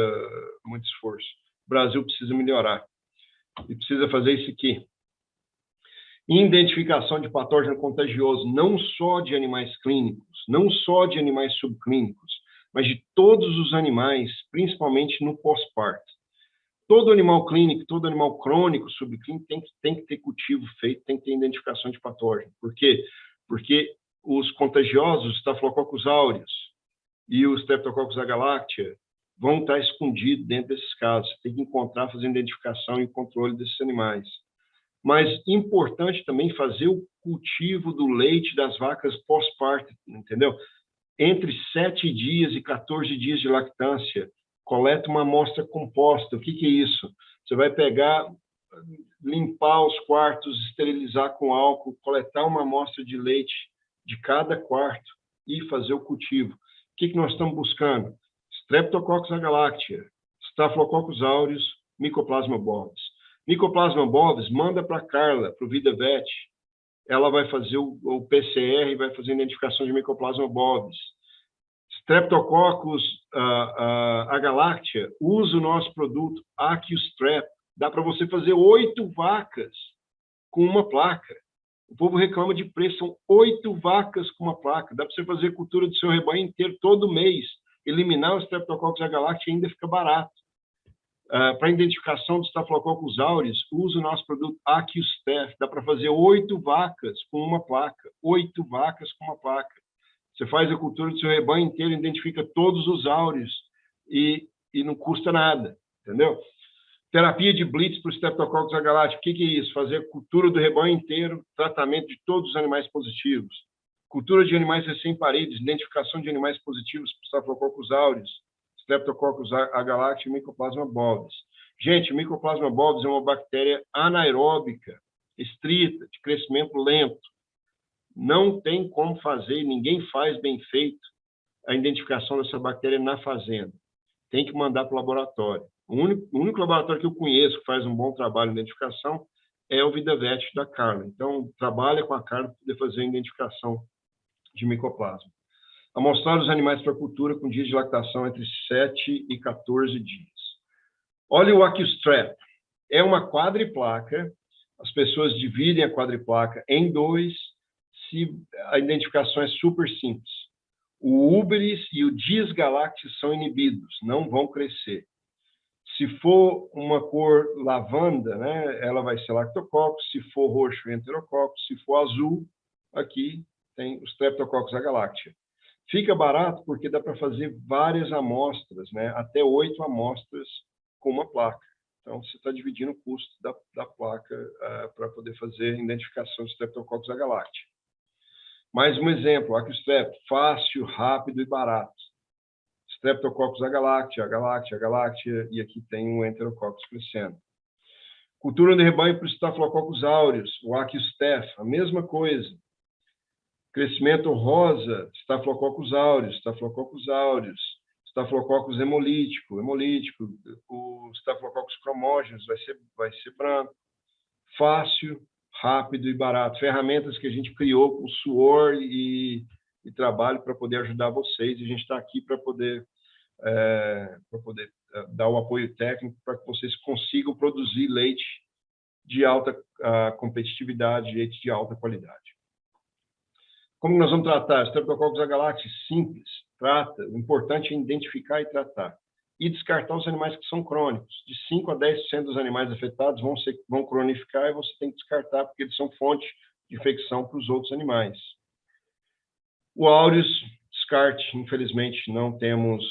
esforço. O Brasil precisa melhorar. E precisa fazer isso aqui. Identificação de patógeno contagioso, não só de animais clínicos, não só de animais subclínicos, mas de todos os animais, principalmente no pós-parto. Todo animal clínico, todo animal crônico, subclínico, tem que ter cultivo feito, tem que ter identificação de patógeno. Por quê? Porque os contagiosos, Staphylococcus aureus e o Streptococcus agalactiae, vão estar escondidos dentro desses casos. Tem que encontrar, fazer identificação e controle desses animais. Mas importante também fazer o cultivo do leite das vacas pós-parto, entendeu? Entre 7 dias e 14 dias de lactância, coleta uma amostra composta. O que é isso? Você vai pegar, limpar os quartos, esterilizar com álcool, coletar uma amostra de leite de cada quarto e fazer o cultivo. O que nós estamos buscando? Streptococcus agalactiae, Staphylococcus aureus, Mycoplasma bovis. Mycoplasma bovis, manda para a Carla, para o VidaVet. Ela vai fazer o PCR e vai fazer a identificação de Mycoplasma bovis. Streptococcus agalactiae, usa o nosso produto AccuStrep. Dá para você fazer 8 vacas com uma placa. O povo reclama de preço, são 8 vacas com uma placa. Dá para você fazer cultura do seu rebanho inteiro todo mês. Eliminar o Streptococcus agalactiae ainda fica barato. Para identificação do Staphylococcus aureus, usa o nosso produto AccuStaph. Dá para fazer 8 vacas com uma placa. 8 vacas com uma placa. Você faz a cultura do seu rebanho inteiro, identifica todos os áureos e não custa nada, entendeu? Terapia de Blitz para o Streptococcus agalactiae, o que é isso? Fazer a cultura do rebanho inteiro, tratamento de todos os animais positivos. Cultura de animais recém-paridos, identificação de animais positivos para o Staphylococcus aureus, Streptococcus agalactiae e Mycoplasma bovis. Gente, Mycoplasma bovis é uma bactéria anaeróbica. restrita, de crescimento lento. Não tem como fazer, ninguém faz bem feito a identificação dessa bactéria na fazenda. Tem que mandar para o laboratório. O único laboratório que eu conheço que faz um bom trabalho de identificação é o VidaVet da Carla. Então, trabalha com a Carla para poder fazer a identificação de micoplasma. Amostrar os animais para cultura com dias de lactação entre 7 e 14 dias. Olha o AccuStrap. É uma quadriplaca. As pessoas dividem a quadriplaca em dois. A identificação é super simples. O Uberis e o Disgalactis são inibidos, não vão crescer. Se for uma cor lavanda, né, ela vai ser lactococcus. Se for roxo, enterococcus. Se for azul, aqui tem os Streptococcus agalactiae. Fica barato porque dá para fazer várias amostras, né, até 8 amostras com uma placa. Então, você está dividindo o custo da placa para poder fazer a identificação de Streptococcus agalactiae. Mais um exemplo, AccuStrap, fácil, rápido e barato. Streptococcus agalactiae, agalactiae, e aqui tem um Enterococcus crescendo. Cultura de rebanho para o Staphylococcus aureus, o AccuStaph, a mesma coisa. Crescimento rosa, Staphylococcus aureus, Staphylococcus hemolítico, o Staphylococcus cromógenes vai ser branco. Fácil, rápido e barato. Ferramentas que a gente criou com suor e trabalho para poder ajudar vocês. E a gente está aqui para poder dar o apoio técnico para que vocês consigam produzir leite de alta competitividade, leite de alta qualidade. Como nós vamos tratar? Streptococcus agalactiae, simples. Trata. O importante é identificar e tratar. E descartar os animais que são crônicos. De 5 a 10% dos animais afetados vão cronificar e você tem que descartar porque eles são fonte de infecção para os outros animais. O aureus, descarte. Infelizmente, não temos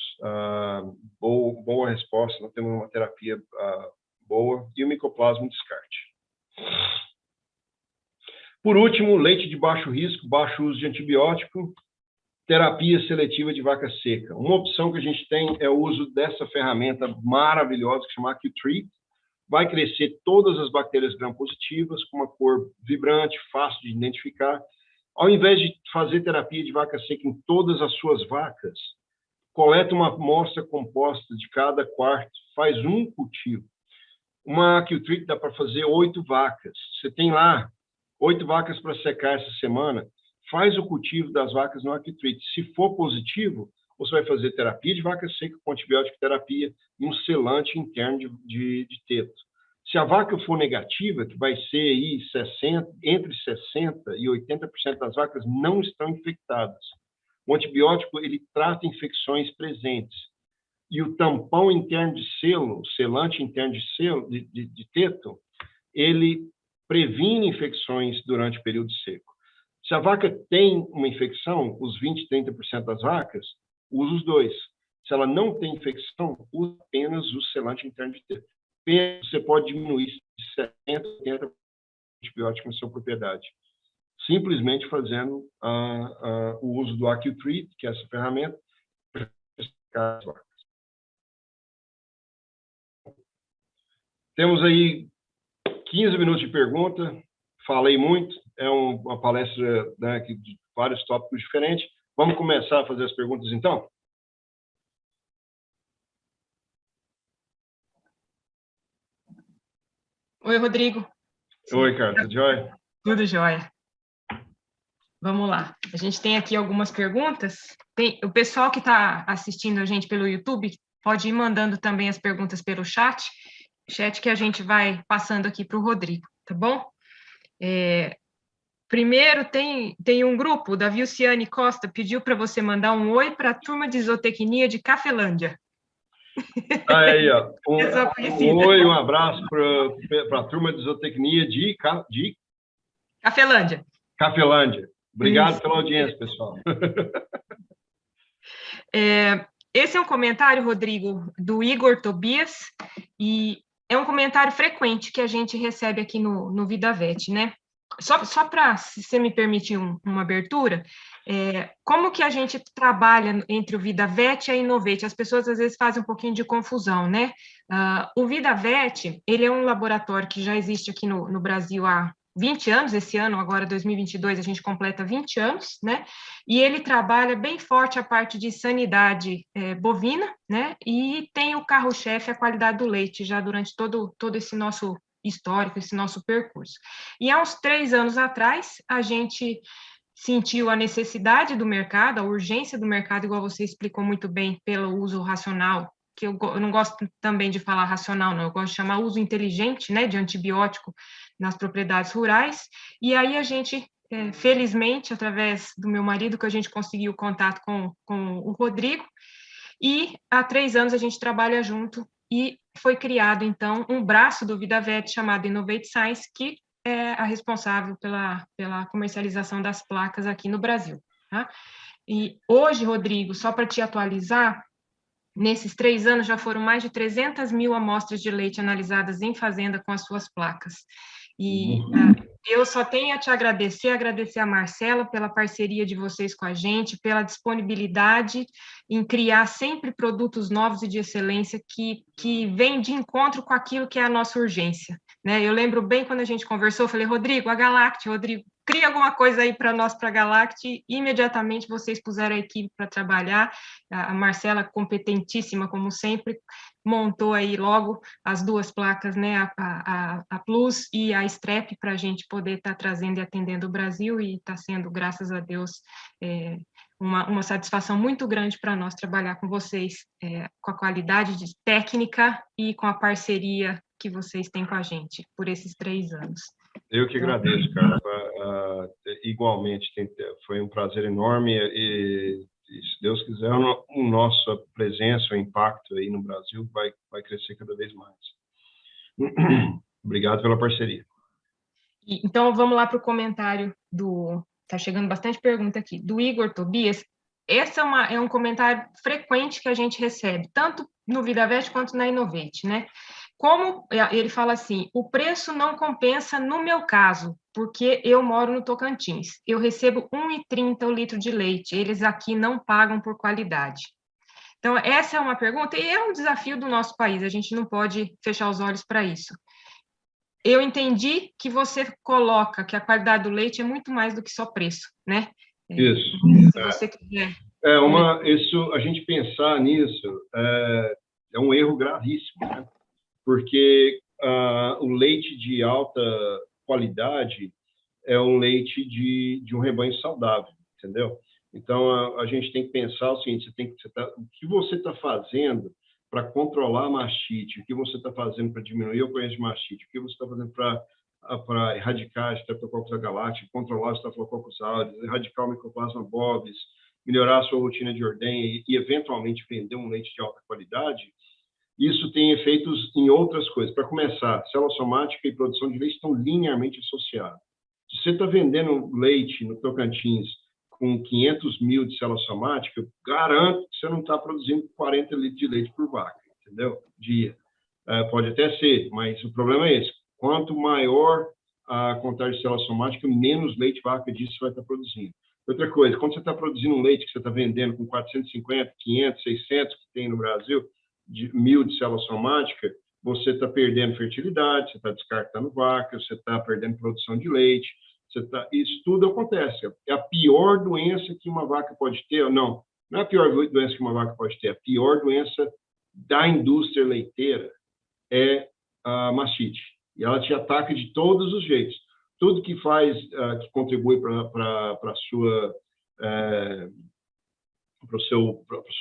boa resposta, não temos uma terapia boa. E o micoplasma, descarte. Por último, leite de baixo risco, baixo uso de antibiótico, terapia seletiva de vaca seca. Uma opção que a gente tem é o uso dessa ferramenta maravilhosa que chama AccuTreat. Vai crescer todas as bactérias gram-positivas com uma cor vibrante, fácil de identificar. Ao invés de fazer terapia de vaca seca em todas as suas vacas, coleta uma amostra composta de cada quarto, faz um cultivo. Uma AccuTreat dá para fazer 8 vacas. Você tem lá 8 vacas para secar essa semana, faz o cultivo das vacas no AccuTreat. Se for positivo, você vai fazer terapia de vaca seca com antibiótico terapia e um selante interno de teto. Se a vaca for negativa, que vai ser aí entre 60% e 80% das vacas não estão infectadas. O antibiótico, ele trata infecções presentes. E o tampão interno de selo, o selante interno de selo, de teto, ele previne infecções durante o período seco. Se a vaca tem uma infecção, os 20%, 30% das vacas, usa os dois. Se ela não tem infecção, usa apenas o selante interno de teto. Você pode diminuir de 70% a 80% de antibiótico na sua propriedade. Simplesmente fazendo o uso do AccuTreat, que é essa ferramenta, para secar as vacas. Temos aí 15 minutos de pergunta, falei muito, é uma palestra, né, de vários tópicos diferentes. Vamos começar a fazer as perguntas, então? Oi, Rodrigo. Oi, Carla, tudo jóia? Tudo jóia. Vamos lá. A gente tem aqui algumas perguntas. O pessoal que está assistindo a gente pelo YouTube pode ir mandando também as perguntas pelo chat que a gente vai passando aqui para o Rodrigo, tá bom? Primeiro, tem um grupo, da Vilciane Costa, pediu para você mandar um oi para a turma de zootecnia de Cafelândia. Aí, ó. Um oi, um abraço para a turma de zootecnia de Cafelândia. Cafelândia. Obrigado pela audiência, pessoal. Esse é um comentário, Rodrigo, do Igor Tobias, e é um comentário frequente que a gente recebe aqui no VidaVet, né? Só para, se você me permitir uma abertura, como que a gente trabalha entre o VidaVet e a Innovate? As pessoas às vezes fazem um pouquinho de confusão, né? O VidaVet, ele é um laboratório que já existe aqui no Brasil há 20 anos, esse ano, agora 2022, a gente completa 20 anos, né? E ele trabalha bem forte a parte de sanidade bovina, né? E tem o carro-chefe, a qualidade do leite, já durante todo esse nosso histórico, esse nosso percurso. E há uns 3 anos atrás, a gente sentiu a necessidade do mercado, a urgência do mercado, igual você explicou muito bem, pelo uso racional, que eu não gosto também de falar racional, não, eu gosto de chamar uso inteligente, né, de antibiótico nas propriedades rurais, e aí a gente, felizmente, através do meu marido, que a gente conseguiu contato com o Rodrigo, e há 3 anos a gente trabalha junto, e foi criado, então, um braço do VidaVet chamado Innovate Science, que é a responsável pela comercialização das placas aqui no Brasil. Tá? E hoje, Rodrigo, só para te atualizar, nesses 3 anos já foram mais de 300 mil amostras de leite analisadas em fazenda com as suas placas. E eu só tenho a te agradecer a Marcela pela parceria de vocês com a gente, pela disponibilidade em criar sempre produtos novos e de excelência que vêm de encontro com aquilo que é a nossa urgência. Né? Eu lembro bem quando a gente conversou, eu falei, Rodrigo, cria alguma coisa aí para nós, para a Galacti, imediatamente vocês puseram a equipe para trabalhar, a Marcela, competentíssima como sempre, montou aí logo as 2 placas, né, a Plus e a Strep, para a gente poder estar trazendo e atendendo o Brasil, e está sendo, graças a Deus, uma satisfação muito grande para nós trabalhar com vocês, com a qualidade de técnica e com a parceria que vocês têm com a gente por esses 3 anos. Eu que agradeço, cara. Igualmente, foi um prazer enorme e, se Deus quiser, nossa presença, o impacto aí no Brasil vai crescer cada vez mais. Obrigado pela parceria. Então, vamos lá para o comentário Está chegando bastante pergunta aqui, do Igor Tobias. Esse é um comentário frequente que a gente recebe, tanto no VidaVet quanto na Innovate, né? Como ele fala assim, o preço não compensa no meu caso, porque eu moro no Tocantins. Eu recebo R$ 1,30 o litro de leite, eles aqui não pagam por qualidade. Então, essa é uma pergunta, e é um desafio do nosso país, a gente não pode fechar os olhos para isso. Eu entendi que você coloca que a qualidade do leite é muito mais do que só preço, né? Isso. Se você quiser. Isso, a gente pensar nisso é um erro gravíssimo, né? Porque o leite de alta qualidade é um leite de um rebanho saudável, entendeu? Então, a gente tem que pensar o seguinte, o que você está fazendo para controlar a mastite, o que você está fazendo para diminuir a ocorrência de mastite, o que você está fazendo para erradicar Streptococcus agalacticae, controlar os Staphylococcus aureus, erradicar o Mycoplasma bovis, melhorar a sua rotina de ordenha e eventualmente vender um leite de alta qualidade, isso tem efeitos em outras coisas. Para começar, célula somática e produção de leite estão linearmente associados. Se você está vendendo leite no Tocantins com 500 mil de célula somática, eu garanto que você não está produzindo 40 litros de leite por vaca, entendeu? Dia. Pode até ser, mas o problema é esse. Quanto maior a contagem de célula somática, menos leite vaca disso você vai estar produzindo. Outra coisa, quando você está produzindo um leite que você está vendendo com 450, 500, 600 que tem no Brasil, de 1.000 de célula somática, você está perdendo fertilidade, você está descartando vaca, você está perdendo produção de leite, isso tudo acontece. É a pior doença que uma vaca pode ter, não é a pior doença que uma vaca pode ter, a pior doença da indústria leiteira é a mastite. E ela te ataca de todos os jeitos. Tudo que faz, que contribui para a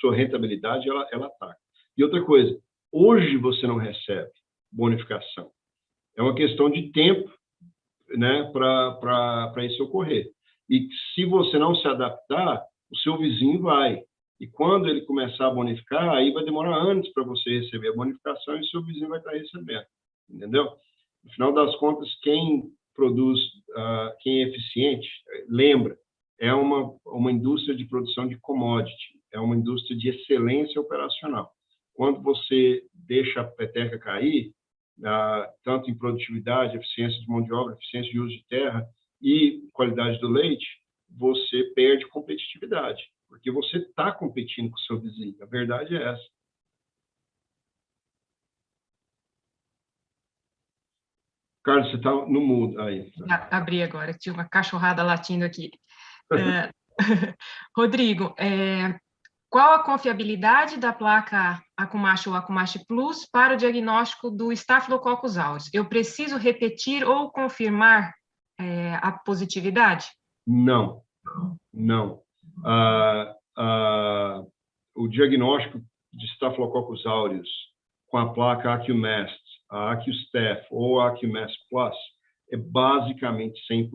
sua rentabilidade, ela ataca. E outra coisa, hoje você não recebe bonificação. É uma questão de tempo, né, para isso ocorrer. E se você não se adaptar, o seu vizinho vai. E quando ele começar a bonificar, aí vai demorar anos para você receber a bonificação e o seu vizinho vai estar recebendo. Entendeu? No final das contas, quem produz, quem é eficiente, lembra, é uma indústria de produção de commodity, é uma indústria de excelência operacional. Quando você deixa a peteca cair, tanto em produtividade, eficiência de mão de obra, eficiência de uso de terra e qualidade do leite, você perde competitividade, porque você está competindo com o seu vizinho. A verdade é essa. Carlos, você está no mudo aí. Abri agora, tinha uma cachorrada latindo aqui. Rodrigo, qual a confiabilidade da placa Acumache ou Acumache Plus para o diagnóstico do Staphylococcus aureus? Eu preciso repetir ou confirmar a positividade? Não, não. O diagnóstico de Staphylococcus aureus com a placa AccuMast, a AccuStaph ou a AccuMast Plus é basicamente 100%.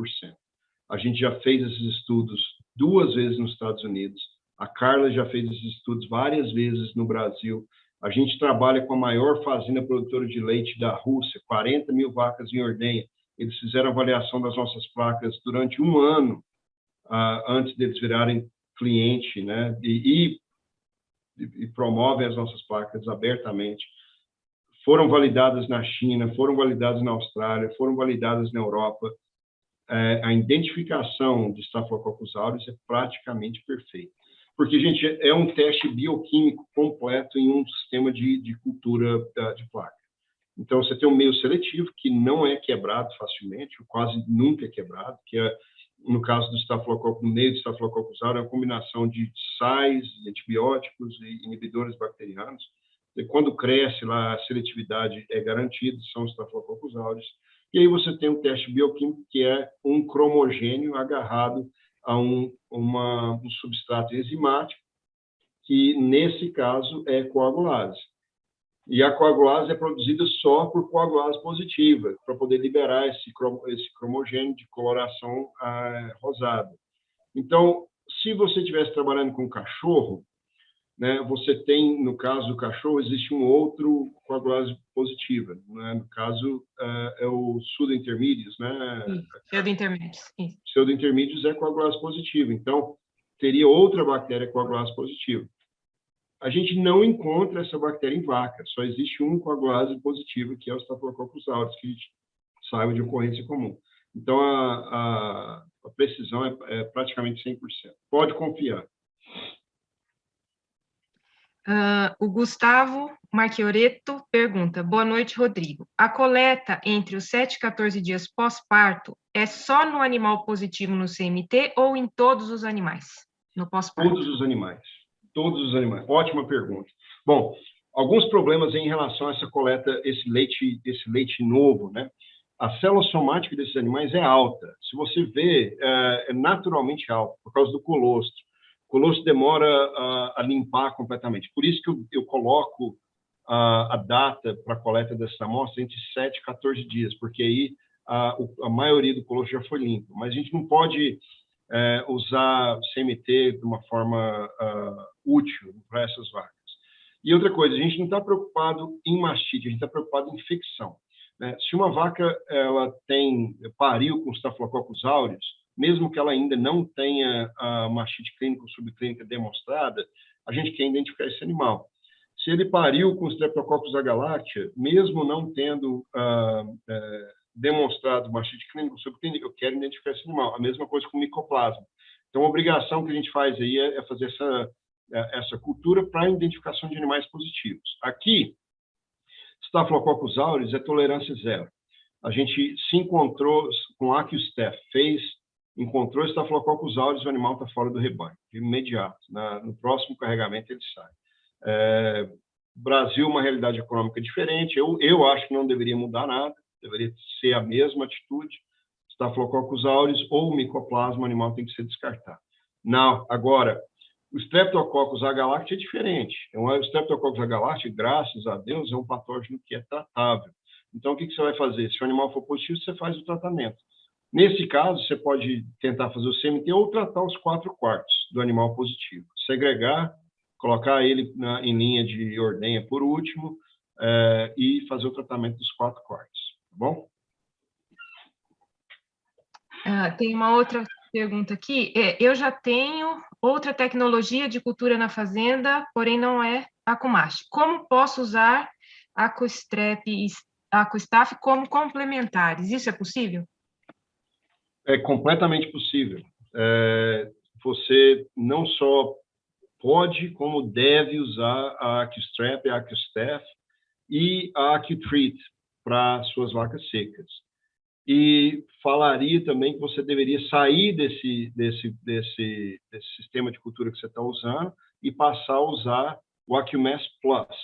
A gente já fez esses estudos 2 vezes nos Estados Unidos. A Carla já fez esses estudos várias vezes no Brasil. A gente trabalha com a maior fazenda produtora de leite da Rússia, 40 mil vacas em ordenha. Eles fizeram avaliação das nossas placas durante 1 ano, antes deles virarem cliente, né? E promovem as nossas placas abertamente. Foram validadas na China, foram validadas na Austrália, foram validadas na Europa. A identificação de Staphylococcus aureus é praticamente perfeita. Porque, gente, é um teste bioquímico completo em um sistema de cultura de placa. Então, você tem um meio seletivo que não é quebrado facilmente, quase nunca é quebrado, que é, no caso do Staphylococcus, no meio do Staphylococcus aureus, é uma combinação de sais, antibióticos e inibidores bacterianos. E quando cresce lá, a seletividade é garantida, são os Staphylococcus aureus. E aí você tem um teste bioquímico que é um cromogênio agarrado a um substrato enzimático, que nesse caso é coagulase. E a coagulase é produzida só por coagulase positiva, para poder liberar esse cromogênio de coloração rosada. Então, se você estivesse trabalhando com cachorro, né, você tem, no caso do cachorro, existe um outro coagulase positiva, né? No caso, é o pseudointermídios, né? Pseudointermídios. Pseudointermídios é coagulase positiva, então teria outra bactéria coagulase positiva. A gente não encontra essa bactéria em vaca, só existe um coagulase positivo, que é o Staphylococcus aureus, que saiba de ocorrência comum. Então, a precisão é praticamente 100%. Pode confiar. O Gustavo Marchioretto pergunta: boa noite, Rodrigo. A coleta entre os 7 e 14 dias pós-parto é só no animal positivo no CMT ou em todos os animais no pós-parto? Todos os animais. Todos os animais. Ótima pergunta. Bom, alguns problemas em relação a essa coleta, esse leite novo, né? A célula somática desses animais é alta. Se você vê, é naturalmente alta, por causa do colostro. O colostro demora a limpar completamente. Por isso que eu coloco a data para a coleta dessa amostra entre 7 e 14 dias, porque aí a maioria do colostro já foi limpo. Mas a gente não pode usar CMT de uma forma útil para essas vacas. E outra coisa, a gente não está preocupado em mastite, a gente está preocupado em infecção. Né? Se uma vaca pariu com Staphylococcus aureus, mesmo que ela ainda não tenha a mastite clínica ou subclínica demonstrada, a gente quer identificar esse animal. Se ele pariu com Streptococcus agalactiae, mesmo não tendo demonstrado mastite clínica ou subclínica, eu quero identificar esse animal. A mesma coisa com micoplasma. Então, a obrigação que a gente faz aí é fazer essa cultura para a identificação de animais positivos. Aqui, Staphylococcus aureus é tolerância zero. A gente se encontrou com AccuStaph, encontrou Staphylococcus aureus, o animal está fora do rebanho, de imediato. No próximo carregamento ele sai. Brasil, uma realidade econômica diferente. Eu acho que não deveria mudar nada, deveria ser a mesma atitude. Staphylococcus aureus ou micoplasma, o animal tem que ser descartado. Não, agora, o Streptococcus agalactiae é diferente. O Streptococcus agalactiae, graças a Deus, é um patógeno que é tratável. Então, o que você vai fazer? Se o animal for positivo, você faz o tratamento. Nesse caso, você pode tentar fazer o CMT ou tratar os 4/4 do animal positivo. Segregar, colocar ele em linha de ordenha por último e fazer o tratamento dos 4/4. Tá bom? Tem uma outra pergunta aqui. Eu já tenho outra tecnologia de cultura na fazenda, porém não é Acumache. Como posso usar AccuStrep e AccuStaph como complementares? Isso é possível? É completamente possível. Você não só pode, como deve usar a AccuStrep, a AccuStaph e a AccuTreat para suas vacas secas. e falaria também que você deveria sair desse sistema de cultura que você está usando e passar a usar o AccuMass Plus,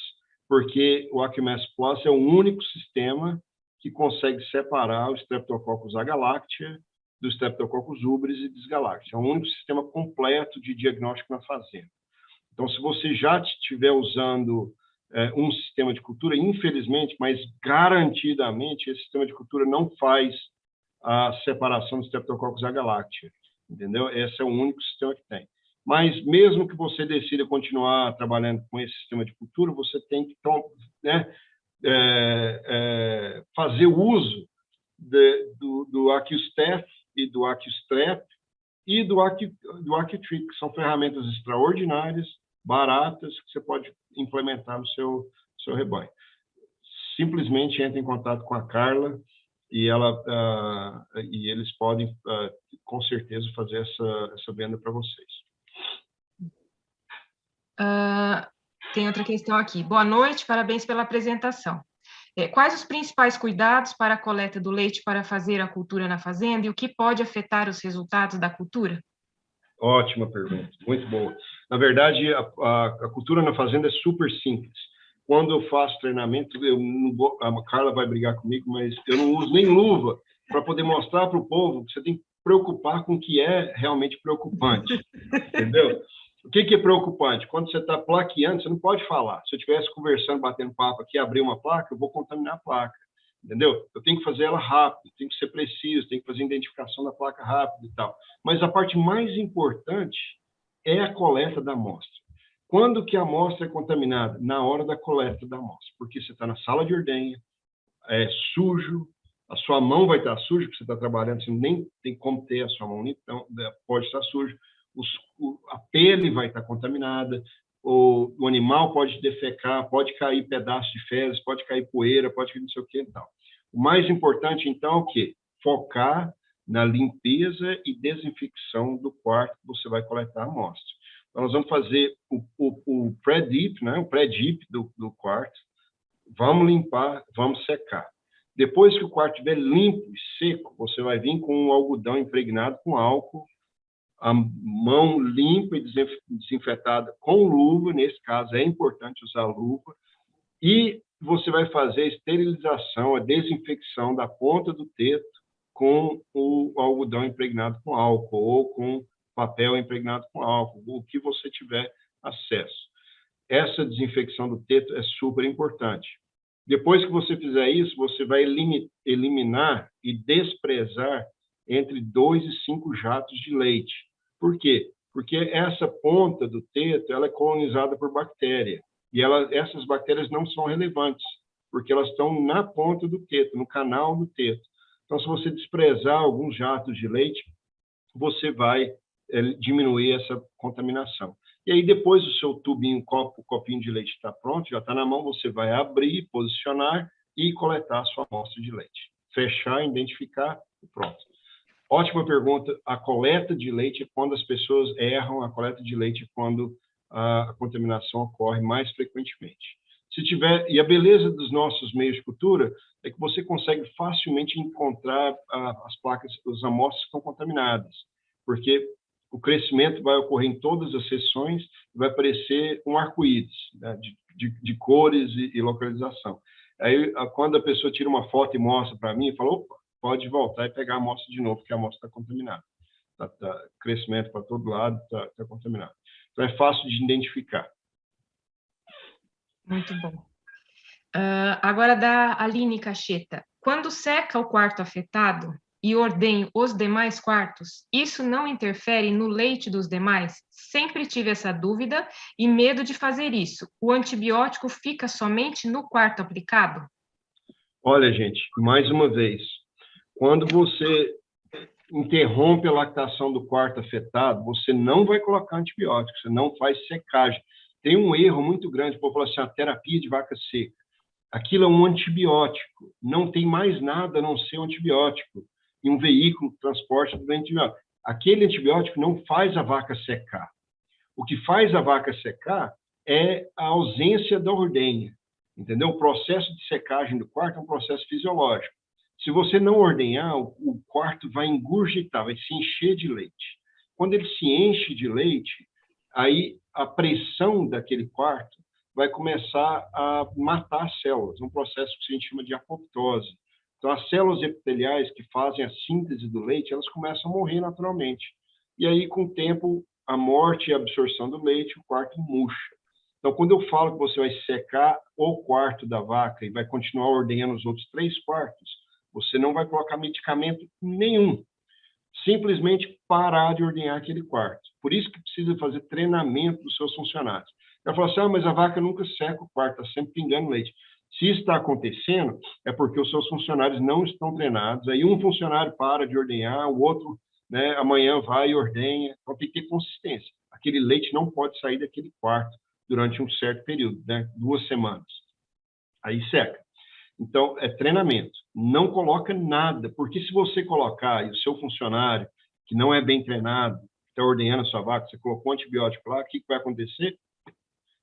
porque o AccuMass Plus é o único sistema que consegue separar o Streptococcus agalactiae do Streptococcus ubris e Dysgalactiae. É o único sistema completo de diagnóstico na fazenda. Então, se você já estiver usando um sistema de cultura, infelizmente, mas garantidamente, esse sistema de cultura não faz a separação do Streptococcus agalactiae, entendeu? Esse é o único sistema que tem. Mas, mesmo que você decida continuar trabalhando com esse sistema de cultura, você tem que fazer uso do AccuStaph e do AccuStrep e do AccuTrick, que são ferramentas extraordinárias, baratas, que você pode implementar no seu rebanho. Simplesmente entre em contato com a Carla e eles podem, com certeza, fazer essa venda para vocês. Tem outra questão aqui. Boa noite, parabéns pela apresentação. Quais os principais cuidados para a coleta do leite para fazer a cultura na fazenda e o que pode afetar os resultados da cultura? Ótima pergunta, muito boa. Na verdade, a cultura na fazenda é super simples. Quando eu faço treinamento, a Carla vai brigar comigo, mas eu não uso nem luva para poder mostrar para o povo que você tem que preocupar com o que é realmente preocupante, entendeu? O que é preocupante? Quando você está plaqueando, você não pode falar. Se eu estivesse conversando, batendo papo aqui, abrir uma placa, eu vou contaminar a placa, entendeu? Eu tenho que fazer ela rápido, tenho que ser preciso, tenho que fazer a identificação da placa rápido e tal. Mas a parte mais importante é a coleta da amostra. Quando que a amostra é contaminada? Na hora da coleta da amostra, porque você está na sala de ordenha, é sujo, a sua mão vai estar suja, porque você está trabalhando, você nem tem como ter a sua mão, então pode estar sujo, a pele vai estar contaminada, o animal pode defecar, pode cair pedaço de fezes, pode cair poeira, pode cair não sei o que e tal. O mais importante, então, é o quê? Focar na limpeza e desinfecção do quarto que você vai coletar a amostra. Então, nós vamos fazer o pré-dip, né? O pré-dip do quarto, vamos limpar, vamos secar. Depois que o quarto estiver limpo e seco, você vai vir com um algodão impregnado com álcool, a mão limpa e desinfetada com luva, nesse caso é importante usar luva, e você vai fazer a esterilização, a desinfecção da ponta do teto com o algodão impregnado com álcool ou com papel impregnado com álcool, o que você tiver acesso. Essa desinfecção do teto é super importante. Depois que você fizer isso, você vai eliminar e desprezar entre 2 e 5 jatos de leite. Por quê? Porque essa ponta do teto ela é colonizada por bactéria. E essas bactérias não são relevantes, porque elas estão na ponta do teto, no canal do teto. Então, se você desprezar alguns jatos de leite, você vai diminuir essa contaminação. E aí, depois o seu tubinho, o copinho de leite está pronto, já está na mão, você vai abrir, posicionar e coletar a sua amostra de leite. Fechar, identificar e pronto. Ótima pergunta. A coleta de leite é quando as pessoas erram, a coleta de leite é quando a contaminação ocorre mais frequentemente. E a beleza dos nossos meios de cultura é que você consegue facilmente encontrar as placas, as amostras que estão contaminadas, porque o crescimento vai ocorrer em todas as seções e vai aparecer um arco-íris, né, de cores e localização. Aí, quando a pessoa tira uma foto e mostra para mim, fala, opa, pode voltar e pegar a amostra de novo, porque a amostra está contaminada. Crescimento para todo lado, está contaminado. Então, é fácil de identificar. Muito bom. Agora, da Aline Cacheta. Quando seca o quarto afetado e ordenho os demais quartos, isso não interfere no leite dos demais? Sempre tive essa dúvida e medo de fazer isso. O antibiótico fica somente no quarto aplicado? Olha, gente, mais uma vez, quando você interrompe a lactação do quarto afetado, você não vai colocar antibiótico, você não faz secagem. Tem um erro muito grande, o povo fala assim, a terapia de vaca seca. Aquilo é um antibiótico, não tem mais nada a não ser um antibiótico. E um veículo de transporte do antibiótico. Aquele antibiótico não faz a vaca secar. O que faz a vaca secar é a ausência da ordenha, entendeu? O processo de secagem do quarto é um processo fisiológico. Se você não ordenhar, o quarto vai engurgitar, vai se encher de leite. Quando ele se enche de leite, aí a pressão daquele quarto vai começar a matar as células, um processo que a gente chama de apoptose. Então, as células epiteliais que fazem a síntese do leite, elas começam a morrer naturalmente. E aí, com o tempo, a morte e a absorção do leite, o quarto murcha. Então, quando eu falo que você vai secar o quarto da vaca e vai continuar ordenhando os outros 3 quartos, você não vai colocar medicamento nenhum. Simplesmente parar de ordenhar aquele quarto. Por isso que precisa fazer treinamento dos seus funcionários. Ela fala assim, mas a vaca nunca seca o quarto, está sempre pingando leite. Se isso está acontecendo, é porque os seus funcionários não estão treinados. Aí um funcionário para de ordenhar, o outro, né, amanhã vai e ordenha. Então tem que ter consistência. Aquele leite não pode sair daquele quarto durante um certo período, né, 2 semanas. Aí seca. Então, é treinamento. Não coloca nada, porque se você colocar e o seu funcionário, que não é bem treinado, está ordenhando a sua vaca, você colocou um antibiótico lá, o que vai acontecer?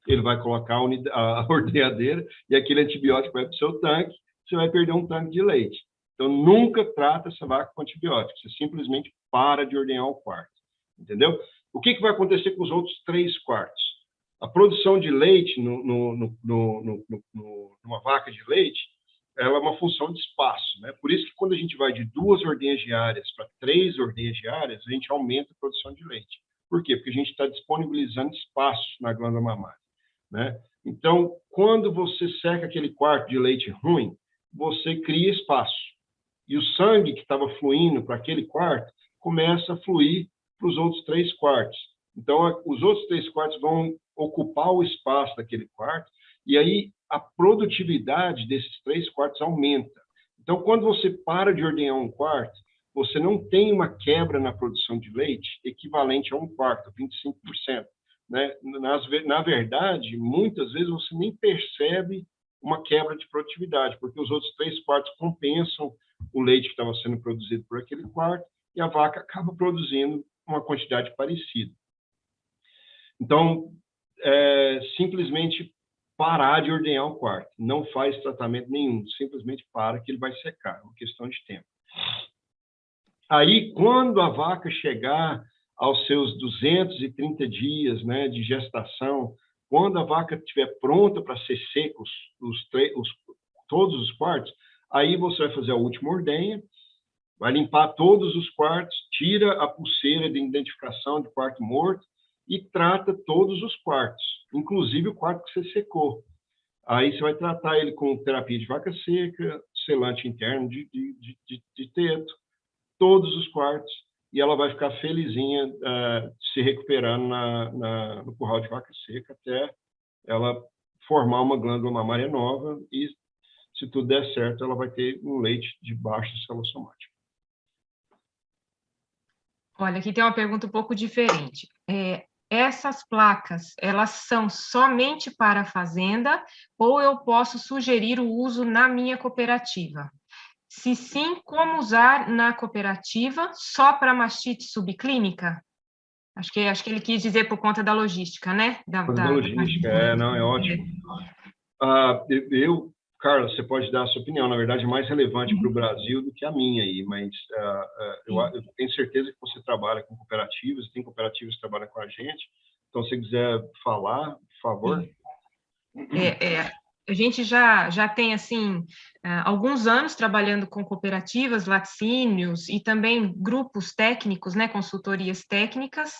Ele vai colocar a ordenhadeira e aquele antibiótico vai para o seu tanque, você vai perder um tanque de leite. Então, nunca trata essa vaca com antibiótico, você simplesmente para de ordenhar o quarto, entendeu? O que vai acontecer com os outros 3 quartos? A produção de leite numa vaca de leite, ela é uma função de espaço, né? Por isso que quando a gente vai de 2 ordenhas diárias para 3 ordenhas diárias, a gente aumenta a produção de leite. Por quê? Porque a gente está disponibilizando espaço na glândula mamária, né? Então, quando você seca aquele quarto de leite ruim, você cria espaço. E o sangue que estava fluindo para aquele quarto começa a fluir para os outros 3 quartos. Então, os outros 3 quartos vão ocupar o espaço daquele quarto, e aí a produtividade desses 3 quartos aumenta. Então, quando você para de ordenhar um quarto, você não tem uma quebra na produção de leite equivalente a 1/4, 25%. Né? Na verdade, muitas vezes você nem percebe uma quebra de produtividade, porque os outros 3 quartos compensam o leite que estava sendo produzido por aquele quarto, e a vaca acaba produzindo uma quantidade parecida. Então, simplesmente parar de ordenhar o quarto. Não faz tratamento nenhum, simplesmente para que ele vai secar, é uma questão de tempo. Aí, quando a vaca chegar aos seus 230 dias, né, de gestação, quando a vaca estiver pronta para ser seca, todos os quartos, aí você vai fazer a última ordenha, vai limpar todos os quartos, tira a pulseira de identificação de quarto morto e trata todos os quartos, inclusive o quarto que você secou. Aí você vai tratar ele com terapia de vaca seca, selante interno de teto, todos os quartos, e ela vai ficar felizinha se recuperando no curral de vaca seca até ela formar uma glândula mamária nova e, se tudo der certo, ela vai ter um leite de baixa célula somática. Olha, aqui tem uma pergunta um pouco diferente. Essas placas, elas são somente para a fazenda ou eu posso sugerir o uso na minha cooperativa? Se sim, como usar na cooperativa só para mastite subclínica? Acho que ele quis dizer por conta da logística, né? Da logística, não, é ótimo. Carlos, você pode dar a sua opinião, na verdade é mais relevante para o Brasil do que a minha aí, mas eu tenho certeza que você trabalha com cooperativas, tem cooperativas que trabalham com a gente, então se você quiser falar, por favor. A gente já tem, assim, alguns anos trabalhando com cooperativas, laticínios e também grupos técnicos, né, consultorias técnicas,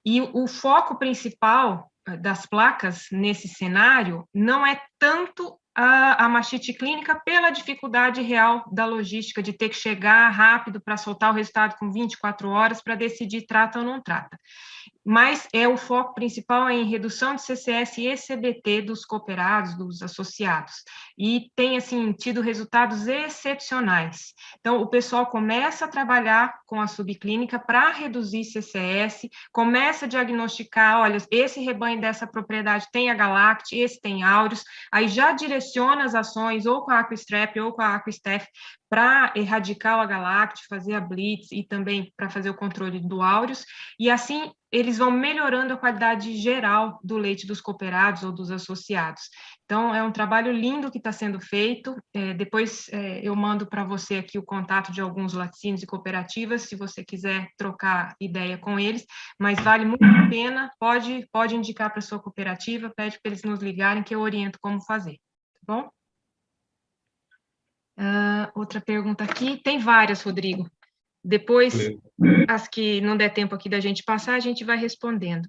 e o foco principal das placas nesse cenário não é tanto a mastite clínica pela dificuldade real da logística, de ter que chegar rápido para soltar o resultado com 24 horas para decidir trata ou não trata. Mas o foco principal é em redução de CCS e ECBT dos cooperados, dos associados, e tem, assim, tido resultados excepcionais. Então, o pessoal começa a trabalhar com a subclínica para reduzir CCS, começa a diagnosticar, olha, esse rebanho dessa propriedade tem H-Lact, esse tem áureos, aí já direciona as ações ou com a Aquastrep ou com a Aquastef para erradicar o H-Lacto, fazer a blitz e também para fazer o controle do áureos, e assim eles vão melhorando a qualidade geral do leite dos cooperados ou dos associados. Então, é um trabalho lindo que está sendo feito. Depois eu mando para você aqui o contato de alguns laticínios e cooperativas, se você quiser trocar ideia com eles, mas vale muito a pena, pode indicar para a sua cooperativa, pede para eles nos ligarem que eu oriento como fazer, tá bom? Outra pergunta aqui, tem várias, Rodrigo. Depois, as que não der tempo aqui da gente passar, a gente vai respondendo.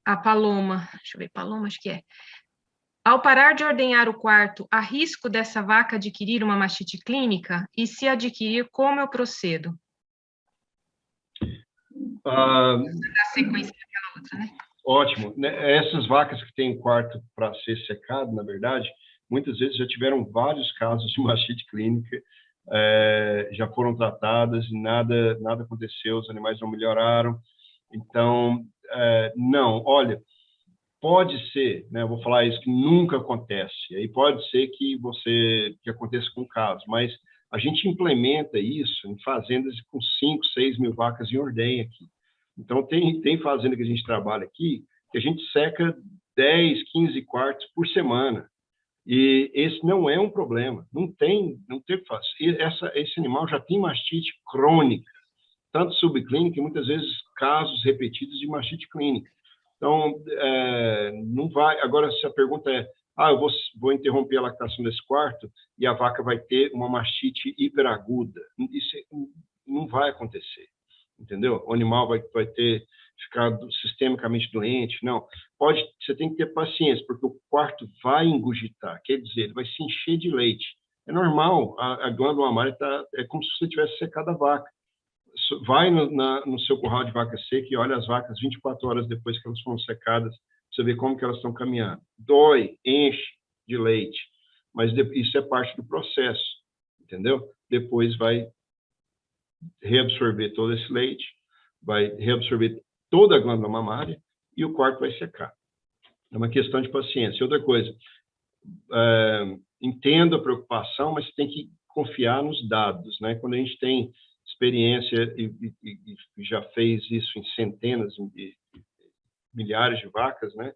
A Paloma, deixa eu ver, Paloma, acho que é. Ao parar de ordenhar o quarto, há risco dessa vaca adquirir uma mastite clínica? E se adquirir, como eu procedo? Ah, Na sequência daquela outra, né? Ótimo. Essas vacas que têm quarto para ser secado, na verdade, muitas vezes já tiveram vários casos de mastite clínica, já foram tratadas e nada aconteceu, os animais não melhoraram. Então, não, olha, pode ser, né, eu vou falar isso, que nunca acontece, aí pode ser que aconteça com casos, mas a gente implementa isso em fazendas com 5, 6 mil vacas em ordenha aqui. Então, tem fazenda que a gente trabalha aqui, que a gente seca 10, 15 quartos por semana. E esse não é um problema. Não tem o que fazer. Esse animal já tem mastite crônica, tanto subclínica e muitas vezes casos repetidos de mastite clínica. Então, não vai... Agora, se a pergunta é, eu vou interromper a lactação desse quarto e a vaca vai ter uma mastite hiperaguda. Isso não vai acontecer. Entendeu? O animal vai ficar sistemicamente doente, não. Você tem que ter paciência, porque o quarto vai engurgitar, quer dizer, ele vai se encher de leite. É normal, a glândula mamária é como se você tivesse secado a vaca. Vai no seu curral de vaca seca e olha as vacas 24 horas depois que elas foram secadas, você vê como que elas estão caminhando. Dói, enche de leite, mas isso é parte do processo, entendeu? Depois vai reabsorver todo esse leite, vai reabsorver toda a glândula mamária e o quarto vai secar. É uma questão de paciência. Outra coisa, entendo a preocupação, mas tem que confiar nos dados, né? Quando a gente tem experiência e já fez isso em centenas e milhares de vacas, né?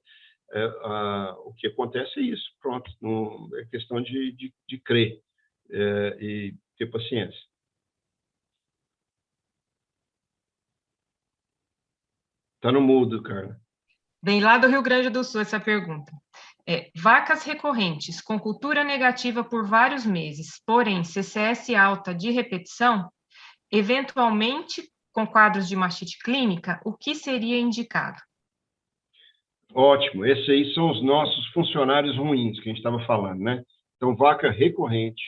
O que acontece é isso, pronto. É questão de crer e ter paciência. Está no mudo, Carla. Vem lá do Rio Grande do Sul essa pergunta. Vacas recorrentes com cultura negativa por vários meses, porém CCS alta de repetição, eventualmente com quadros de mastite clínica, o que seria indicado? Ótimo. Esses aí são os nossos funcionários ruins que a gente estava falando, né? Então, vaca recorrente,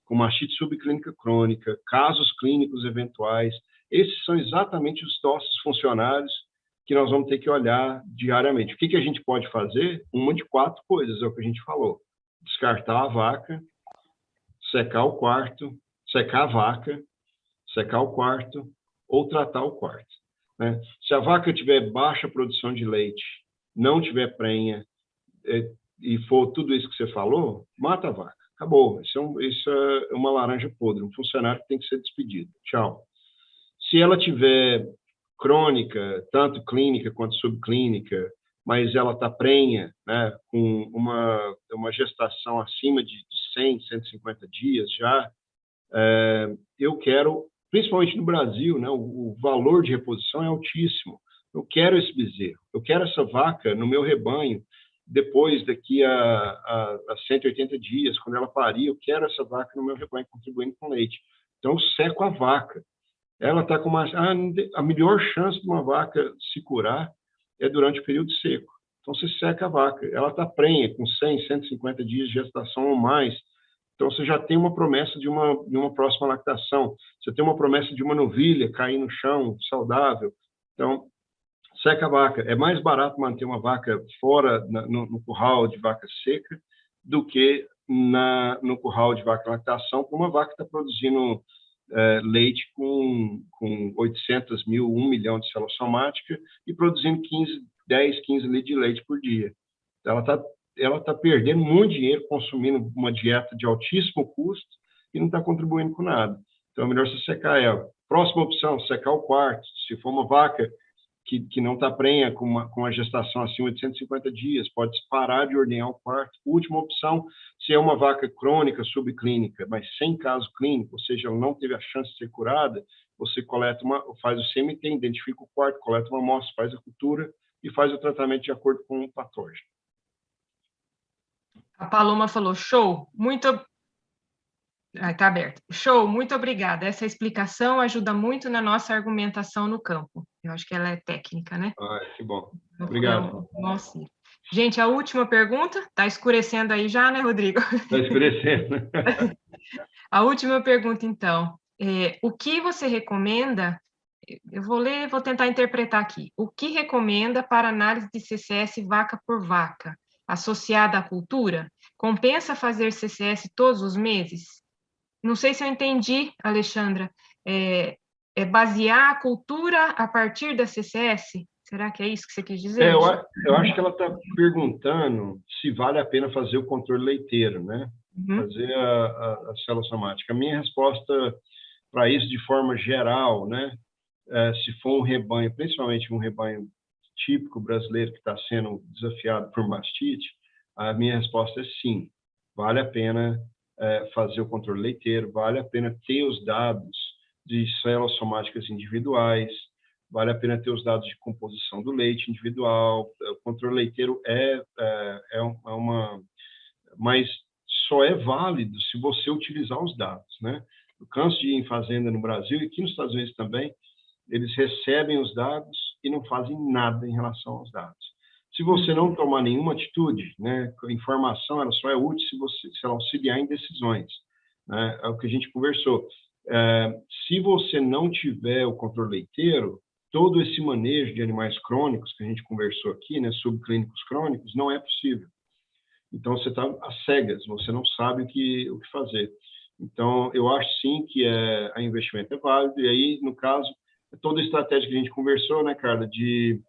com mastite subclínica crônica, casos clínicos eventuais, esses são exatamente os nossos funcionários que nós vamos ter que olhar diariamente. O que a gente pode fazer? Uma de 4 coisas, é o que a gente falou. Descartar a vaca, secar o quarto, secar a vaca, secar o quarto ou tratar o quarto, né? Se a vaca tiver baixa produção de leite, não tiver prenha e for tudo isso que você falou, mata a vaca. Acabou. Isso é uma laranja podre, um funcionário que tem que ser despedido. Tchau. Se ela tiver crônica, tanto clínica quanto subclínica, mas ela está prenha, né, com uma gestação acima de 100, 150 dias já, eu quero, principalmente no Brasil, né, o valor de reposição é altíssimo. Eu quero esse bezerro, eu quero essa vaca no meu rebanho, depois, daqui a 180 dias, quando ela parir, eu quero essa vaca no meu rebanho contribuindo com leite. Então, eu seco a vaca. Ela está com a melhor chance de uma vaca se curar é durante o período seco. Então, você seca a vaca. Ela está prenha, com 100, 150 dias de gestação ou mais. Então, você já tem uma promessa de uma próxima lactação. Você tem uma promessa de uma novilha cair no chão, saudável. Então, seca a vaca. É mais barato manter uma vaca fora no curral de vaca seca do que no curral de vaca lactação, porque uma vaca está produzindo leite com 800 mil, 1 milhão de células somáticas e produzindo 10, 15 litros de leite por dia. Então, ela está perdendo muito dinheiro consumindo uma dieta de altíssimo custo e não está contribuindo com nada. Então, é melhor você secar ela. Próxima opção, secar o quarto. Se for uma vaca que não está prenha com uma gestação acima de 150 dias, pode parar de ordenhar o quarto. Última opção, se é uma vaca crônica, subclínica, mas sem caso clínico, ou seja, ela não teve a chance de ser curada, você faz o CMT, identifica o quarto, coleta uma amostra, faz a cultura e faz o tratamento de acordo com o patógeno. A Paloma falou, show, tá aberto. Show, muito obrigada. Essa explicação ajuda muito na nossa argumentação no campo. Eu acho que ela é técnica, né? Que bom. Obrigado. Nossa. Gente, a última pergunta. Está escurecendo aí já, né, Rodrigo? Está escurecendo. A última pergunta, então. O que você recomenda? Eu vou tentar interpretar aqui. O que recomenda para análise de CCS vaca por vaca, associada à cultura? Compensa fazer CCS todos os meses? Não sei se eu entendi, Alexandra. É basear a cultura a partir da CCS? Será que é isso que você quis dizer? Eu acho que ela está perguntando se vale a pena fazer o controle leiteiro, né? Fazer a célula somática. A minha resposta para isso, de forma geral, né? Se for um rebanho, principalmente um rebanho típico brasileiro que está sendo desafiado por mastite, a minha resposta é sim. Vale a pena fazer o controle leiteiro, vale a pena ter os dados de células somáticas individuais, vale a pena ter os dados de composição do leite individual. O controle leiteiro mas só é válido se você utilizar os dados, né? Eu canso de ir em fazenda no Brasil e aqui nos Estados Unidos também, eles recebem os dados e não fazem nada em relação aos dados. Se você não tomar nenhuma atitude, né, a informação ela só é útil se ela auxiliar em decisões, né? É o que a gente conversou. Se você não tiver o controle leiteiro, todo esse manejo de animais crônicos que a gente conversou aqui, né, subclínicos crônicos, não é possível. Então, você está às cegas, você não sabe o que fazer. Então, eu acho sim que o investimento é válido, e aí, no caso, toda a estratégia que a gente conversou, né, Carla, de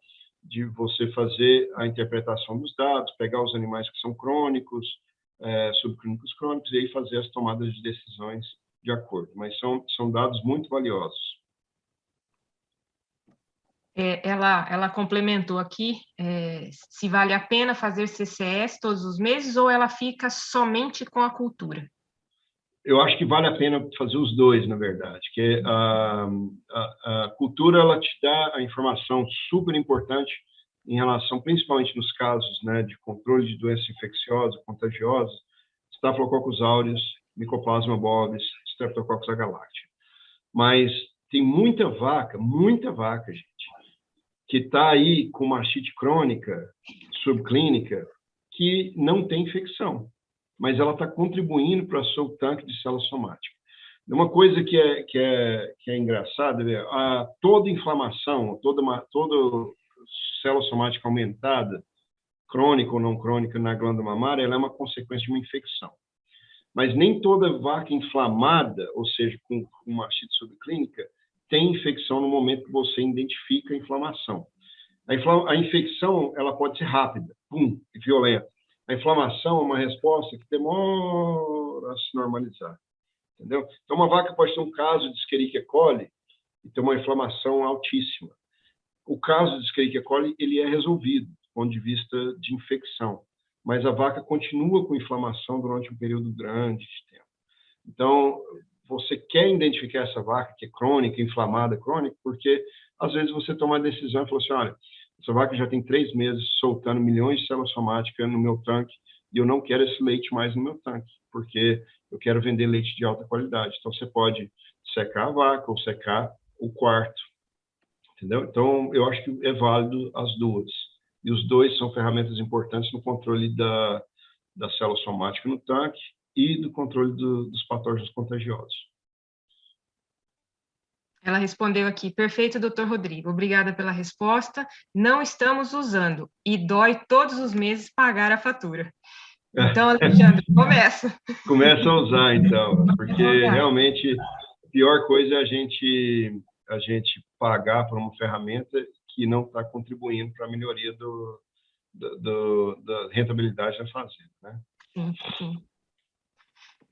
você fazer a interpretação dos dados, pegar os animais que são crônicos, subclínicos crônicos, e aí fazer as tomadas de decisões de acordo. Mas são dados muito valiosos. Ela complementou aqui, se vale a pena fazer CCS todos os meses ou ela fica somente com a cultura? Eu acho que vale a pena fazer os dois, na verdade, que a cultura ela te dá a informação super importante em relação, principalmente nos casos, né, de controle de doenças infecciosas, contagiosas, Staphylococcus aureus, Mycoplasma bovis, Streptococcus agalactiae. Mas tem muita vaca, gente, que está aí com mastite crônica, subclínica, que não tem infecção, mas ela está contribuindo para o seu tanque de célula somática. Uma coisa que é engraçada, toda inflamação, toda célula somática aumentada, crônica ou não crônica na glândula mamária, ela é uma consequência de uma infecção. Mas nem toda vaca inflamada, ou seja, com mastite subclínica, tem infecção no momento que você identifica a inflamação. A infecção ela pode ser rápida, e violenta. A inflamação é uma resposta que demora a se normalizar, entendeu? Então, uma vaca pode ter um caso de Escherichia coli e ter uma inflamação altíssima. O caso de Escherichia coli ele é resolvido do ponto de vista de infecção, mas a vaca continua com inflamação durante um período grande de tempo. Então, você quer identificar essa vaca que é crônica, inflamada, crônica, porque às vezes você toma a decisão e fala assim, olha, essa vaca já tem 3 meses soltando milhões de células somáticas no meu tanque e eu não quero esse leite mais no meu tanque, porque eu quero vender leite de alta qualidade. Então, você pode secar a vaca ou secar o quarto, entendeu? Então, eu acho que é válido as duas. E os dois são ferramentas importantes no controle da célula somática no tanque e do controle dos patógenos contagiosos. Ela respondeu aqui, perfeito, doutor Rodrigo, obrigada pela resposta. Não estamos usando e dói todos os meses pagar a fatura. Então, Alexandre, começa. Começa a usar, então, porque realmente a pior coisa é a gente pagar por uma ferramenta que não está contribuindo para a melhoria da rentabilidade da fazenda, né? Sim, sim.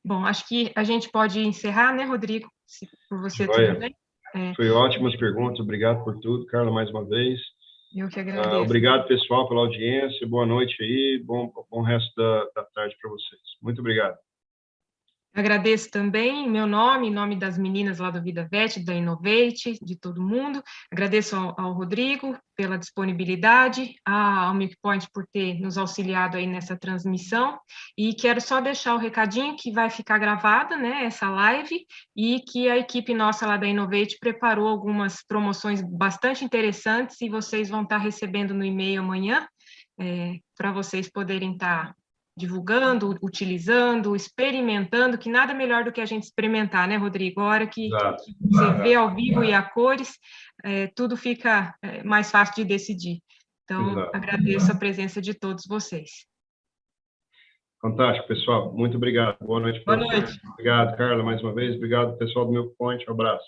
Bom, acho que a gente pode encerrar, né, Rodrigo? Se por você Joia. tudo bem? Foi ótimas perguntas, obrigado por tudo, Carla, mais uma vez. Eu que agradeço. Obrigado, pessoal, pela audiência, boa noite aí, bom resto da tarde para vocês. Muito obrigado. Agradeço também em meu nome, em nome das meninas lá do Vida Vet, da Innovate, de todo mundo. Agradeço ao Rodrigo pela disponibilidade, ao Milk Point por ter nos auxiliado aí nessa transmissão. E quero só deixar o recadinho que vai ficar gravada, né, essa live, e que a equipe nossa lá da Innovate preparou algumas promoções bastante interessantes e vocês vão estar recebendo no e-mail amanhã, para vocês poderem estar divulgando, utilizando, experimentando, que nada melhor do que a gente experimentar, né, Rodrigo? A hora que você vê ao vivo e a cores, tudo fica mais fácil de decidir. Então, agradeço a presença de todos vocês. Fantástico, pessoal. Muito obrigado. Boa noite. Boa noite. Obrigado, Carla, mais uma vez. Obrigado, pessoal do Milk Point. Um abraço.